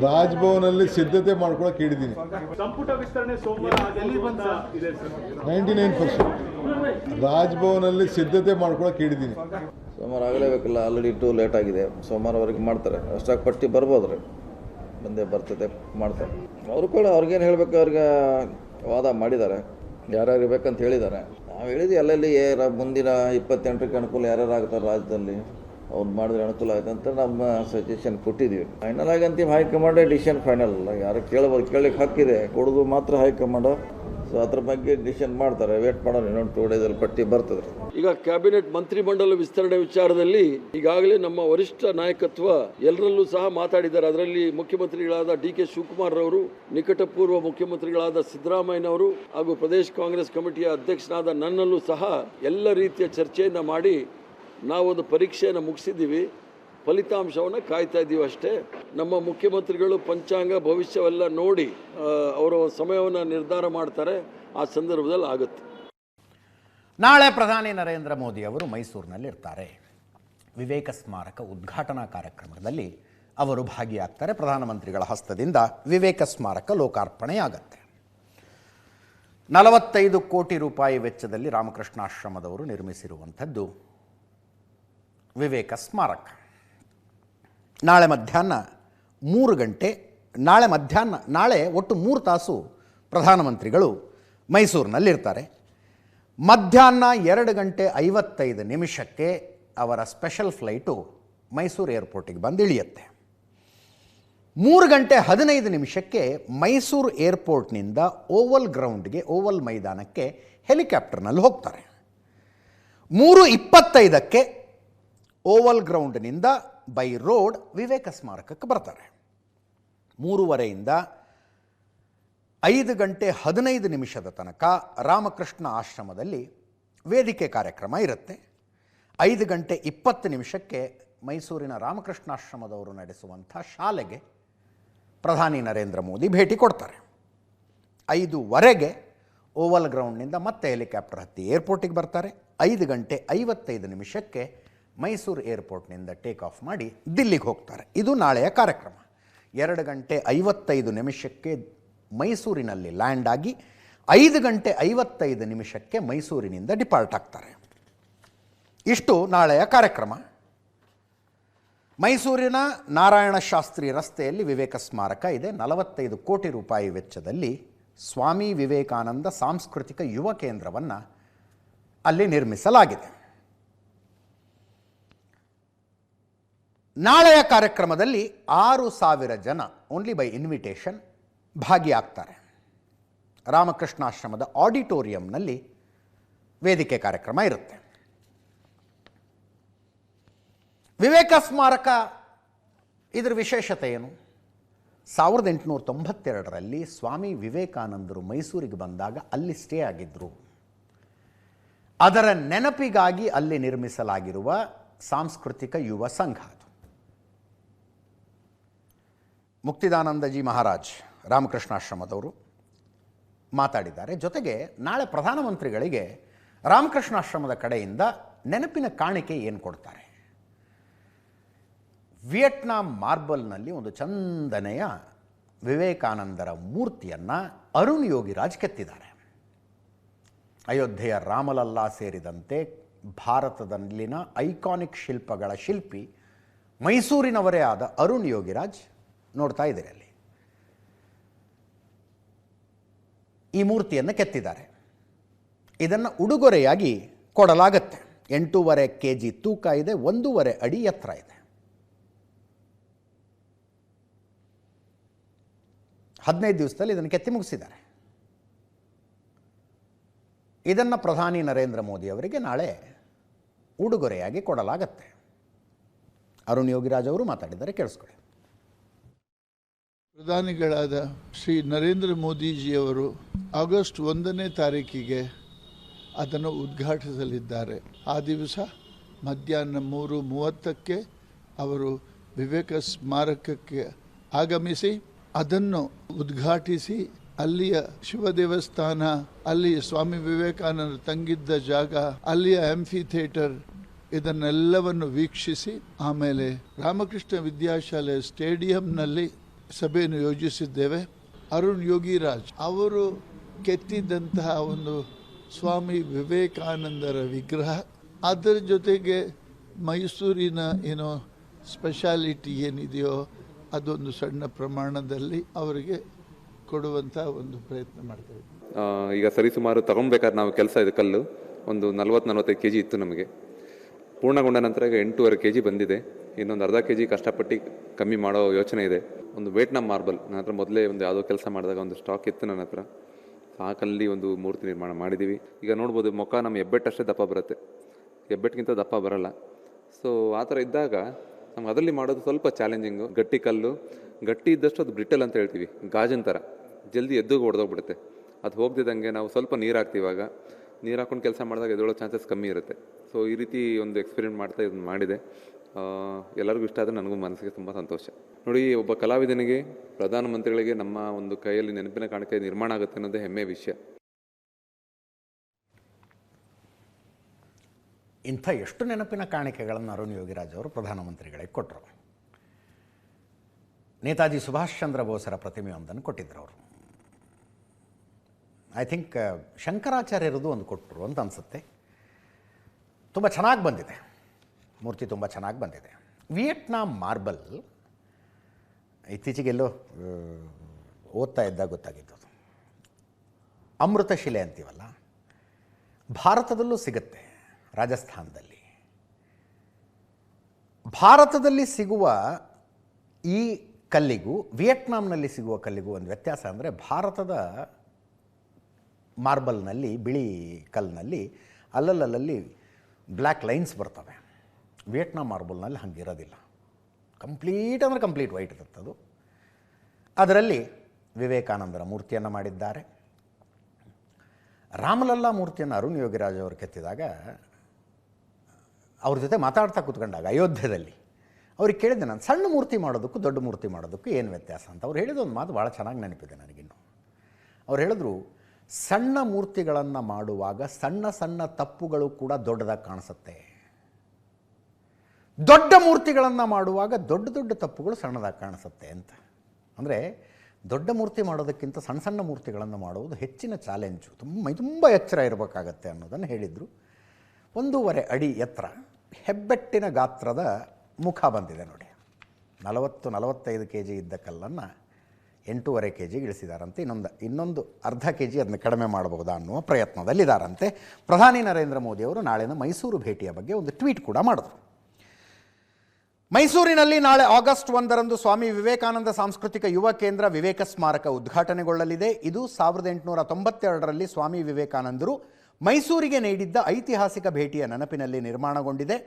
ರಾಜಭವನಲ್ಲಿ ಸಿದ್ಧತೆ ಮಾಡ್ಕೊಳಕ್ಕೆ ಹೇಳಿದ್ದೀನಿ. ಸಂಪುಟ ವಿಸ್ತರಣೆ ಸೋಮವಾರ 99% ರಾಜಭವನಲ್ಲಿ ಸಿದ್ಧತೆ ಮಾಡ್ಕೊಳಕ್ಕೆ ಹೇಳಿದ್ದೀನಿ. ಸೋಮವಾರ ಆಗಲೇಬೇಕಲ್ಲ, ಆಲ್ರೆಡಿ ಟೂ ಲೇಟ್ ಆಗಿದೆ. ಸೋಮವಾರವರೆಗೆ ಮಾಡ್ತಾರೆ, ಅಷ್ಟಾಗಿ ಪಟ್ಟಿ ಬರ್ಬೋದ್ರಿ, ಬಂದೇ ಬರ್ತದೆ, ಮಾಡ್ತಾರೆ. ಅವರು ಕೂಡ ಅವ್ರಿಗೇನು ಹೇಳಬೇಕು, ಅವ್ರಿಗೆ ವಾದ ಮಾಡಿದ್ದಾರೆ, ಯಾರ್ಯಾರು ಬೇಕಂತ ಹೇಳಿದ್ದಾರೆ. ನಾವು ಹೇಳಿದ್ವಿ ಅಲ್ಲಲ್ಲಿ ಮುಂದಿನ 28ಕ್ಕೆ ಅನುಕೂಲ ಯಾರ್ಯಾರು ಆಗ್ತಾರೆ ರಾಜ್ಯದಲ್ಲಿ, ಅವ್ರು ಮಾಡಿದ್ರೆ ಅನುಕೂಲ ಆಯ್ತು ಅಂತ ನಮ್ಮ ಸಜೆಷನ್ ಕೊಟ್ಟಿದ್ದೀವಿ. ಫೈನಲ್ ಆಗಿ ಅಂತಿಮ ಹೈಕಮಾಂಡೇ ಡಿಸಿಷನ್ ಫೈನಲ್ ಅಲ್ಲ, ಯಾರು ಕೇಳಬಹುದು, ಕೇಳಲಿಕ್ಕೆ ಹಾಕಿದೆ, ಕೊಡೋದು ಮಾತ್ರ ಹೈಕಮಾಂಡ್. ಸೊ ಅದ್ರ ಬಗ್ಗೆ ಡಿಸಿಷನ್ ಮಾಡ್ತಾರೆ, ವೇಟ್ ಮಾಡೋಣ, ಇನ್ನೊಂದು 2 ಡೇಸಲ್ಲಿ ಪಟ್ಟಿ ಬರ್ತದೆ. ಈಗ ಕ್ಯಾಬಿನೆಟ್ ಮಂತ್ರಿಮಂಡಲ ವಿಸ್ತರಣೆ ವಿಚಾರದಲ್ಲಿ ಈಗಾಗಲೇ ನಮ್ಮ ವರಿಷ್ಠ ನಾಯಕತ್ವ ಎಲ್ಲರಲ್ಲೂ ಸಹ ಮಾತಾಡಿದ್ದಾರೆ. ಅದರಲ್ಲಿ ಮುಖ್ಯಮಂತ್ರಿಗಳಾದ DK ಶಿವಕುಮಾರ್ ಅವರು, ನಿಕಟಪೂರ್ವ ಮುಖ್ಯಮಂತ್ರಿಗಳಾದ ಸಿದ್ದರಾಮಯ್ಯನವರು ಹಾಗೂ ಪ್ರದೇಶ ಕಾಂಗ್ರೆಸ್ ಕಮಿಟಿಯ ಅಧ್ಯಕ್ಷನಾದ ನನ್ನಲ್ಲೂ ಸಹ ಎಲ್ಲ ರೀತಿಯ ಚರ್ಚೆಯನ್ನು ಮಾಡಿ ನಾವೊಂದು ಪರೀಕ್ಷೆಯನ್ನು ಮುಗಿಸಿದ್ದೀವಿ. ಫಲಿತಾಂಶವನ್ನು ಕಾಯ್ತಾ ಇದ್ದೀವಿ ಅಷ್ಟೇ. ನಮ್ಮ ಮುಖ್ಯಮಂತ್ರಿಗಳು ಪಂಚಾಂಗ ಭವಿಷ್ಯವೆಲ್ಲ ನೋಡಿ ಅವರ ಸಮಯವನ್ನು ನಿರ್ಧಾರ ಮಾಡ್ತಾರೆ, ಆ ಸಂದರ್ಭದಲ್ಲಿ ಆಗುತ್ತೆ. ನಾಳೆ ಪ್ರಧಾನಿ ನರೇಂದ್ರ ಮೋದಿ ಅವರು ಮೈಸೂರಿನಲ್ಲಿರ್ತಾರೆ. ವಿವೇಕ ಸ್ಮಾರಕ ಉದ್ಘಾಟನಾ ಕಾರ್ಯಕ್ರಮದಲ್ಲಿ ಅವರು ಭಾಗಿಯಾಗ್ತಾರೆ. ಪ್ರಧಾನಮಂತ್ರಿಗಳ ಹಸ್ತದಿಂದ ವಿವೇಕ ಸ್ಮಾರಕ ಲೋಕಾರ್ಪಣೆಯಾಗತ್ತೆ. 45 ಕೋಟಿ ರೂಪಾಯಿ ವೆಚ್ಚದಲ್ಲಿ ರಾಮಕೃಷ್ಣಾಶ್ರಮದವರು ನಿರ್ಮಿಸಿರುವಂಥದ್ದು ವಿವೇಕ ಸ್ಮಾರಕ. ನಾಳೆ ಮಧ್ಯಾಹ್ನ 3 ಗಂಟೆ, ನಾಳೆ ಒಟ್ಟು 3 ತಾಸು ಪ್ರಧಾನಮಂತ್ರಿಗಳು ಮೈಸೂರಿನಲ್ಲಿರ್ತಾರೆ. ಮಧ್ಯಾಹ್ನ 2:55 ಅವರ ಸ್ಪೆಷಲ್ ಫ್ಲೈಟು ಮೈಸೂರು ಏರ್ಪೋರ್ಟಿಗೆ ಬಂದು ಇಳಿಯುತ್ತೆ. 3:15 ಮೈಸೂರು ಏರ್ಪೋರ್ಟ್ನಿಂದ ಓವಲ್ ಗ್ರೌಂಡ್ಗೆ, ಓವಲ್ ಮೈದಾನಕ್ಕೆ ಹೆಲಿಕಾಪ್ಟರ್ನಲ್ಲಿ ಹೋಗ್ತಾರೆ. 3:25 ಓವಲ್ ಗ್ರೌಂಡ್ನಿಂದ ಬೈ ರೋಡ್ ವಿವೇಕ ಸ್ಮಾರಕಕ್ಕೆ ಬರ್ತಾರೆ. 3:15 5:15 ತನಕ ರಾಮಕೃಷ್ಣ ಆಶ್ರಮದಲ್ಲಿ ವೇದಿಕೆ ಕಾರ್ಯಕ್ರಮ ಇರುತ್ತೆ. 5:20 ಮೈಸೂರಿನ ರಾಮಕೃಷ್ಣಾಶ್ರಮದವರು ನಡೆಸುವಂಥ ಶಾಲೆಗೆ ಪ್ರಧಾನಿ ನರೇಂದ್ರ ಮೋದಿ ಭೇಟಿ ಕೊಡ್ತಾರೆ. 5:15 ಓವಲ್ ಗ್ರೌಂಡ್ನಿಂದ ಮತ್ತೆ ಹೆಲಿಕಾಪ್ಟರ್ ಹತ್ತಿ ಏರ್ಪೋರ್ಟಿಗೆ ಬರ್ತಾರೆ. 5:55 ಮೈಸೂರು ಏರ್ಪೋರ್ಟ್ನಿಂದ ಟೇಕ್ ಆಫ್ ಮಾಡಿ ದಿಲ್ಲಿಗೆ ಹೋಗ್ತಾರೆ. ಇದು ನಾಳೆಯ ಕಾರ್ಯಕ್ರಮ. 2:55 ಮೈಸೂರಿನಲ್ಲಿ ಲ್ಯಾಂಡ್ ಆಗಿ 5:55 ಮೈಸೂರಿನಿಂದ ಡಿಪಾರ್ಟ್ ಆಗ್ತಾರೆ. ಇಷ್ಟು ನಾಳೆಯ ಕಾರ್ಯಕ್ರಮ. ಮೈಸೂರಿನ ನಾರಾಯಣ ಶಾಸ್ತ್ರಿ ರಸ್ತೆಯಲ್ಲಿ ವಿವೇಕ ಸ್ಮಾರಕ ಇದೆ. 45 ಕೋಟಿ ರೂಪಾಯಿ ವೆಚ್ಚದಲ್ಲಿ ಸ್ವಾಮಿ ವಿವೇಕಾನಂದ ಸಾಂಸ್ಕೃತಿಕ ಯುವ ಕೇಂದ್ರವನ್ನು ಅಲ್ಲಿ ನಿರ್ಮಿಸಲಾಗಿದೆ. ನಾಳೆಯ ಕಾರ್ಯಕ್ರಮದಲ್ಲಿ 6,000 ಜನ ಓನ್ಲಿ ಬೈ ಇನ್ವಿಟೇಷನ್ ಭಾಗಿಯಾಗ್ತಾರೆ. ರಾಮಕೃಷ್ಣಾಶ್ರಮದ ಆಡಿಟೋರಿಯಂನಲ್ಲಿ ವೇದಿಕೆ ಕಾರ್ಯಕ್ರಮ ಇರುತ್ತೆ. ವಿವೇಕ ಸ್ಮಾರಕ ಇದರ ವಿಶೇಷತೆ ಏನು? 1892ರಲ್ಲಿ ಸ್ವಾಮಿ ವಿವೇಕಾನಂದರು ಮೈಸೂರಿಗೆ ಬಂದಾಗ ಅಲ್ಲಿ ಸ್ಟೇ ಆಗಿದ್ದರು. ಅದರ ನೆನಪಿಗಾಗಿ ಅಲ್ಲಿ ನಿರ್ಮಿಸಲಾಗಿರುವ ಸಾಂಸ್ಕೃತಿಕ ಯುವ ಸಂಘ ಅದು. ಮುಕ್ತಿದಾನಂದಜಿ ಮಹಾರಾಜ್ ರಾಮಕೃಷ್ಣಾಶ್ರಮದವರು ಮಾತಾಡಿದ್ದಾರೆ. ಜೊತೆಗೆ ನಾಳೆ ಪ್ರಧಾನಮಂತ್ರಿಗಳಿಗೆ ರಾಮಕೃಷ್ಣಾಶ್ರಮದ ಕಡೆಯಿಂದ ನೆನಪಿನ ಕಾಣಿಕೆ ಏನು ಕೊಡ್ತಾರೆ? ವಿಯೆಟ್ನಾಂ ಮಾರ್ಬಲ್ನಲ್ಲಿ ಒಂದು ಚಂದನೆಯ ವಿವೇಕಾನಂದರ ಮೂರ್ತಿಯನ್ನು ಅರುಣ್ ಯೋಗಿರಾಜ್ ಕೆತ್ತಿದ್ದಾರೆ. ಅಯೋಧ್ಯೆಯ ರಾಮಲಲ್ಲಾ ಸೇರಿದಂತೆ ಭಾರತದಲ್ಲಿನ ಐಕಾನಿಕ್ ಶಿಲ್ಪಗಳ ಶಿಲ್ಪಿ ಮೈಸೂರಿನವರೇ ಆದ ಅರುಣ್ ಯೋಗಿರಾಜ್ ನೋಡ್ತಾ ಇದ್ದೀರಿ ಅಲ್ಲಿ. ಈ ಮೂರ್ತಿಯನ್ನು ಕೆತ್ತಿದ್ದಾರೆ. ಇದನ್ನು ಉಡುಗೊರೆಯಾಗಿ ಕೊಡಲಾಗತ್ತೆ. 8.5 kg ತೂಕ ಇದೆ, 1.5 ಅಡಿ ಎತ್ತರ ಇದೆ. 15 ದಿವಸದಲ್ಲಿ ಇದನ್ನು ಕೆತ್ತಿ ಮುಗಿಸಿದ್ದಾರೆ. ಇದನ್ನು ಪ್ರಧಾನಿ ನರೇಂದ್ರ ಮೋದಿ ಅವರಿಗೆ ನಾಳೆ ಉಡುಗೊರೆಯಾಗಿ ಕೊಡಲಾಗತ್ತೆ. ಅರುಣ್ ಯೋಗಿರಾಜ್ ಅವರು ಮಾತಾಡಿದ್ದಾರೆ, ಕೇಳಿಸ್ಕೊಳ್ಳಿ. ಪ್ರಧಾನಿಗಳಾದ ಶ್ರೀ ನರೇಂದ್ರ ಮೋದಿಜಿಯವರು ಆಗಸ್ಟ್ 1ನೇ ತಾರೀಕಿಗೆ ಅದನ್ನು ಉದ್ಘಾಟಿಸಲಿದ್ದಾರೆ. ಆ ದಿವಸ ಮಧ್ಯಾಹ್ನ 3:30 ಅವರು ವಿವೇಕ ಸ್ಮಾರಕಕ್ಕೆ ಆಗಮಿಸಿ ಅದನ್ನು ಉದ್ಘಾಟಿಸಿ ಅಲ್ಲಿಯ ಶಿವ ದೇವಸ್ಥಾನ, ಅಲ್ಲಿ ಸ್ವಾಮಿ ವಿವೇಕಾನಂದರು ತಂಗಿದ್ದ ಜಾಗ, ಅಲ್ಲಿಯ ಆಂಫಿ ಥಿಯೇಟರ್ ಇದನ್ನೆಲ್ಲವನ್ನು ವೀಕ್ಷಿಸಿ ಆಮೇಲೆ ರಾಮಕೃಷ್ಣ ವಿದ್ಯಾಶಾಲೆ ಸ್ಟೇಡಿಯಂನಲ್ಲಿ ಸಭೆಯನ್ನು ಯೋಜಿಸಿದ್ದೇವೆ. ಅರುಣ್ ಯೋಗಿರಾಜ್ ಅವರು ಕೆತ್ತಿದಂತಹ ಒಂದು ಸ್ವಾಮಿ ವಿವೇಕಾನಂದರ ವಿಗ್ರಹ, ಅದರ ಜೊತೆಗೆ ಮೈಸೂರಿನ ಏನೋ ಸ್ಪೆಷಾಲಿಟಿ ಏನಿದೆಯೋ ಅದೊಂದು ಸಣ್ಣ ಪ್ರಮಾಣದಲ್ಲಿ ಅವರಿಗೆ ಕೊಡುವಂಥ ಒಂದು ಪ್ರಯತ್ನ ಮಾಡ್ತೇವೆ. ಈಗ ಸರಿಸುಮಾರು ತಗೊಬೇಕಾದ್ರೆ ನಾವು ಕೆಲಸ ಇದೆ ಕಲ್ಲು ಒಂದು 40-45 kg ಇತ್ತು. ನಮಗೆ ಪೂರ್ಣಗೊಂಡ ನಂತರ ಈಗ 8.5 kg ಬಂದಿದೆ. ಇನ್ನೊಂದು ಅರ್ಧ kg ಕಷ್ಟಪಟ್ಟು ಕಮ್ಮಿ ಮಾಡೋ ಯೋಚನೆ ಇದೆ. ಒಂದು ವಿಯೆಟ್ನಾಂ ಮಾರ್ಬಲ್ ನನ್ನ ಹತ್ರ ಮೊದಲೇ ಒಂದು ಯಾವುದೋ ಕೆಲಸ ಮಾಡಿದಾಗ ಒಂದು ಸ್ಟಾಕ್ ಇತ್ತು ನನ್ನ ಹತ್ರ. ಸಾಕಲ್ಲಿ ಒಂದು ಮೂರ್ತಿ ನಿರ್ಮಾಣ ಮಾಡಿದ್ದೀವಿ. ಈಗ ನೋಡ್ಬೋದು ಮುಖ ನಮ್ಮ ಹೆಬ್ಬೆಟ್ಟಷ್ಟೇ ದಪ್ಪ ಬರುತ್ತೆ, ಹೆಬ್ಬೆಟ್ಟಿಗಿಂತ ದಪ್ಪ ಬರಲ್ಲ. ಸೊ ಆ ಥರ ಇದ್ದಾಗ ನಮ್ಗೆ ಅದರಲ್ಲಿ ಮಾಡೋದು ಸ್ವಲ್ಪ ಚಾಲೆಂಜಿಂಗು. ಗಟ್ಟಿ ಕಲ್ಲು, ಗಟ್ಟಿ ಇದ್ದಷ್ಟು ಅದು ಬ್ರಿಟಲ್ ಅಂತ ಹೇಳ್ತೀವಿ, ಗಾಜಿನ ಥರ ಜಲ್ದಿ ಎದ್ದುಗೆ ಹೊಡೆದೋಗ್ಬಿಡುತ್ತೆ. ಅದು ಹೋಗ್ದಿದ್ದಂಗೆ ನಾವು ಸ್ವಲ್ಪ ನೀರು ಹಾಕ್ತೀವಿ. ಇವಾಗ ನೀರು ಹಾಕೊಂಡು ಕೆಲಸ ಮಾಡಿದಾಗ ಎದ್ದೊಳ್ಳೋ ಚಾನ್ಸಸ್ ಕಮ್ಮಿ ಇರುತ್ತೆ. ಸೊ ಈ ರೀತಿ ಒಂದು ಎಕ್ಸ್ಪೆರಿಮೆಂಟ್ ಮಾಡ್ತಾ ಇದನ್ನು ಮಾಡಿದೆ. ಎಲ್ಲರಿಗೂ ಇಷ್ಟ ಆದರೆ ನನಗೂ ಮನಸ್ಸಿಗೆ ತುಂಬ ಸಂತೋಷ. ನೋಡಿ, ಒಬ್ಬ ಕಲಾವಿದನಿಗೆ ಪ್ರಧಾನಮಂತ್ರಿಗಳಿಗೆ ನಮ್ಮ ಒಂದು ಕೈಯಲ್ಲಿ ನೆನಪಿನ ಕಾಣಿಕೆ ನಿರ್ಮಾಣ ಆಗುತ್ತೆ ಅನ್ನೋದೇ ಹೆಮ್ಮೆಯ ವಿಷಯ. ಇಂಥ ಎಷ್ಟು ನೆನಪಿನ ಕಾಣಿಕೆಗಳನ್ನು ಅರುಣ್ ಯೋಗಿರಾಜ್ ಅವರು ಪ್ರಧಾನಮಂತ್ರಿಗಳಿಗೆ ಕೊಟ್ಟರು. ನೇತಾಜಿ ಸುಭಾಷ್ ಚಂದ್ರ ಬೋಸರ ಪ್ರತಿಮೆಯೊಂದನ್ನು ಕೊಟ್ಟಿದ್ದರು ಅವರು. ಐ ಥಿಂಕ್ ಶಂಕರಾಚಾರ್ಯರದು ಒಂದು ಕೊಟ್ಟರು ಅಂತ ಅನಿಸುತ್ತೆ. ತುಂಬ ಚೆನ್ನಾಗಿ ಬಂದಿದೆ ಮೂರ್ತಿ, ತುಂಬ ಚೆನ್ನಾಗಿ ಬಂದಿದೆ. ವಿಯೆಟ್ನಾಂ ಮಾರ್ಬಲ್ ಇತ್ತೀಚೆಗೆಲ್ಲೋ ಓದ್ತಾ ಇದ್ದಾಗ ಗೊತ್ತಾಗಿದ್ದು. ಅಮೃತ ಶಿಲೆ ಅಂತೀವಲ್ಲ, ಭಾರತದಲ್ಲೂ ಸಿಗುತ್ತೆ. ರಾಜಸ್ಥಾನದಲ್ಲಿ ಭಾರತದಲ್ಲಿ ಸಿಗುವ ಈ ಕಲ್ಲಿಗೂ ವಿಯೆಟ್ನಾಂನಲ್ಲಿ ಸಿಗುವ ಕಲ್ಲಿಗೂ ಒಂದು ವ್ಯತ್ಯಾಸ ಅಂದರೆ ಭಾರತದ ಮಾರ್ಬಲ್ನಲ್ಲಿ, ಬಿಳಿ ಕಲ್ಲಿನಲ್ಲಿ ಅಲ್ಲಲ್ಲಿ ಬ್ಲ್ಯಾಕ್ ಲೈನ್ಸ್ ಬರ್ತವೆ. ವಿಯೆಟ್ನಾಂ ಮಾರ್ಬಲ್ನಲ್ಲಿ ಹಂಗಿರೋದಿಲ್ಲ. ಕಂಪ್ಲೀಟ್ ಅಂದರೆ ಕಂಪ್ಲೀಟ್ ವೈಟ್ ಇರುತ್ತೆ ಅದು. ಅದರಲ್ಲಿ ವಿವೇಕಾನಂದರ ಮೂರ್ತಿಯನ್ನು ಮಾಡಿದ್ದಾರೆ. ರಾಮಲಲ್ಲಾ ಮೂರ್ತಿಯನ್ನು ಅರುಣ್ ಯೋಗಿರಾಜ್ ಅವರು ಕೆತ್ತಿದಾಗ ಅವ್ರ ಜೊತೆ ಮಾತಾಡ್ತಾ ಕೂತ್ಕೊಂಡಾಗ ಅಯೋಧ್ಯೆಯಲ್ಲಿ ಅವ್ರಿಗೆ ಕೇಳಿದ್ದೆ, ನಾನು ಸಣ್ಣ ಮೂರ್ತಿ ಮಾಡೋದಕ್ಕೂ ದೊಡ್ಡ ಮೂರ್ತಿ ಮಾಡೋದಕ್ಕೂ ಏನು ವ್ಯತ್ಯಾಸ ಅಂತ. ಅವ್ರು ಹೇಳಿದ ಒಂದು ಮಾತು ಭಾಳ ಚೆನ್ನಾಗಿ ನೆನಪಿದೆ ನನಗಿನ್ನು. ಅವ್ರು ಹೇಳಿದ್ರು, ಸಣ್ಣ ಮೂರ್ತಿಗಳನ್ನು ಮಾಡುವಾಗ ಸಣ್ಣ ಸಣ್ಣ ತಪ್ಪುಗಳು ಕೂಡ ದೊಡ್ಡದಾಗಿ ಕಾಣಿಸುತ್ತೆ, ದೊಡ್ಡ ಮೂರ್ತಿಗಳನ್ನು ಮಾಡುವಾಗ ದೊಡ್ಡ ದೊಡ್ಡ ತಪ್ಪುಗಳು ಸಣ್ಣದಾಗಿ ಕಾಣಿಸುತ್ತೆ ಅಂತ. ಅಂದರೆ ದೊಡ್ಡ ಮೂರ್ತಿ ಮಾಡೋದಕ್ಕಿಂತ ಸಣ್ಣ ಸಣ್ಣ ಮೂರ್ತಿಗಳನ್ನು ಮಾಡುವುದು ಹೆಚ್ಚಿನ ಚಾಲೆಂಜು, ತುಂಬ ಎಚ್ಚರ ಇರಬೇಕಾಗತ್ತೆ ಅನ್ನೋದನ್ನು ಹೇಳಿದರು. 1.5 ಅಡಿ ಎತ್ತರ, ಹೆಬ್ಬೆಟ್ಟಿನ ಗಾತ್ರದ ಮುಖ ಬಂದಿದೆ ನೋಡಿ. 40-45 kg ಇದ್ದ ಕಲ್ಲನ್ನು 8.5 kg ಇಳಿಸಿದಾರಂತೆ. ಇನ್ನೊಂದು ಅರ್ಧ kg ಅದನ್ನ ಕಡಿಮೆ ಮಾಡಬಹುದಾ ಅನ್ನುವ ಪ್ರಯತ್ನದಲ್ಲಿದ್ದಾರಂತೆ. ಪ್ರಧಾನಿ ನರೇಂದ್ರ ಮೋದಿಯವರು ನಾಳಿನ ಮೈಸೂರು ಭೇಟಿಯ ಬಗ್ಗೆ ಒಂದು ಟ್ವೀಟ್ ಕೂಡ ಮಾಡಿದ್ರು. ಮೈಸೂರಿನಲ್ಲಿ ನಾಳೆ ಆಗಸ್ಟ್ 1ರಂದು ಸ್ವಾಮಿ ವಿವೇಕಾನಂದ ಸಾಂಸ್ಕೃತಿಕ ಯುವ ಕೇಂದ್ರ ವಿವೇಕ ಸ್ಮಾರಕ ಉದ್ಘಾಟನೆಗೊಳ್ಳಲಿದೆ. ಇದು 1892ರಲ್ಲಿ ಸ್ವಾಮಿ ವಿವೇಕಾನಂದರು ಮೈಸೂರಿಗೆ ನೀಡಿದ್ದ ಐತಿಹಾಸಿಕ ಭೇಟಿಯ ನೆನಪಿನಲ್ಲಿ ನಿರ್ಮಾಣಗೊಂಡಿದೆ.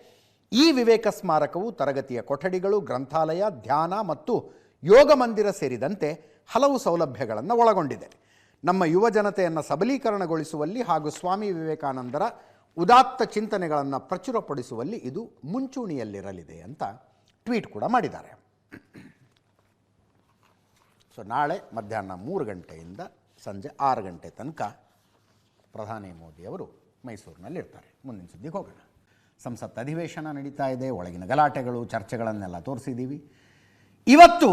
ಈ ವಿವೇಕ ಸ್ಮಾರಕವು ತರಗತಿಯ ಕೊಠಡಿಗಳು, ಗ್ರಂಥಾಲಯ, ಧ್ಯಾನ ಮತ್ತು ಯೋಗ ಮಂದಿರ ಸೇರಿದಂತೆ ಹಲವು ಸೌಲಭ್ಯಗಳನ್ನು ಒಳಗೊಂಡಿದೆ. ನಮ್ಮ ಯುವ ಜನತೆಯನ್ನು ಸಬಲೀಕರಣಗೊಳಿಸುವಲ್ಲಿ ಹಾಗೂ ಸ್ವಾಮಿ ವಿವೇಕಾನಂದರ ಉದಾತ್ತ ಚಿಂತನೆಗಳನ್ನು ಪ್ರಚುರಪಡಿಸುವಲ್ಲಿ ಇದು ಮುಂಚೂಣಿಯಲ್ಲಿರಲಿದೆ ಅಂತ ಟ್ವೀಟ್ ಕೂಡ ಮಾಡಿದ್ದಾರೆ. ಸೊ ನಾಳೆ ಮಧ್ಯಾಹ್ನ 3 ಗಂಟೆಯಿಂದ ಸಂಜೆ 6 ಗಂಟೆ ತನಕ ಪ್ರಧಾನಿ ಮೋದಿಯವರು ಮೈಸೂರಿನಲ್ಲಿರ್ತಾರೆ. ಮುಂದಿನ ಸುದ್ದಿಗೆ ಹೋಗೋಣ. ಸಂಸತ್ ಅಧಿವೇಶನ ನಡೀತಾ ಇದೆ. ಒಳಗಿನ ಗಲಾಟೆಗಳು, ಚರ್ಚೆಗಳನ್ನೆಲ್ಲ ತೋರಿಸಿದ್ದೀವಿ. ಇವತ್ತು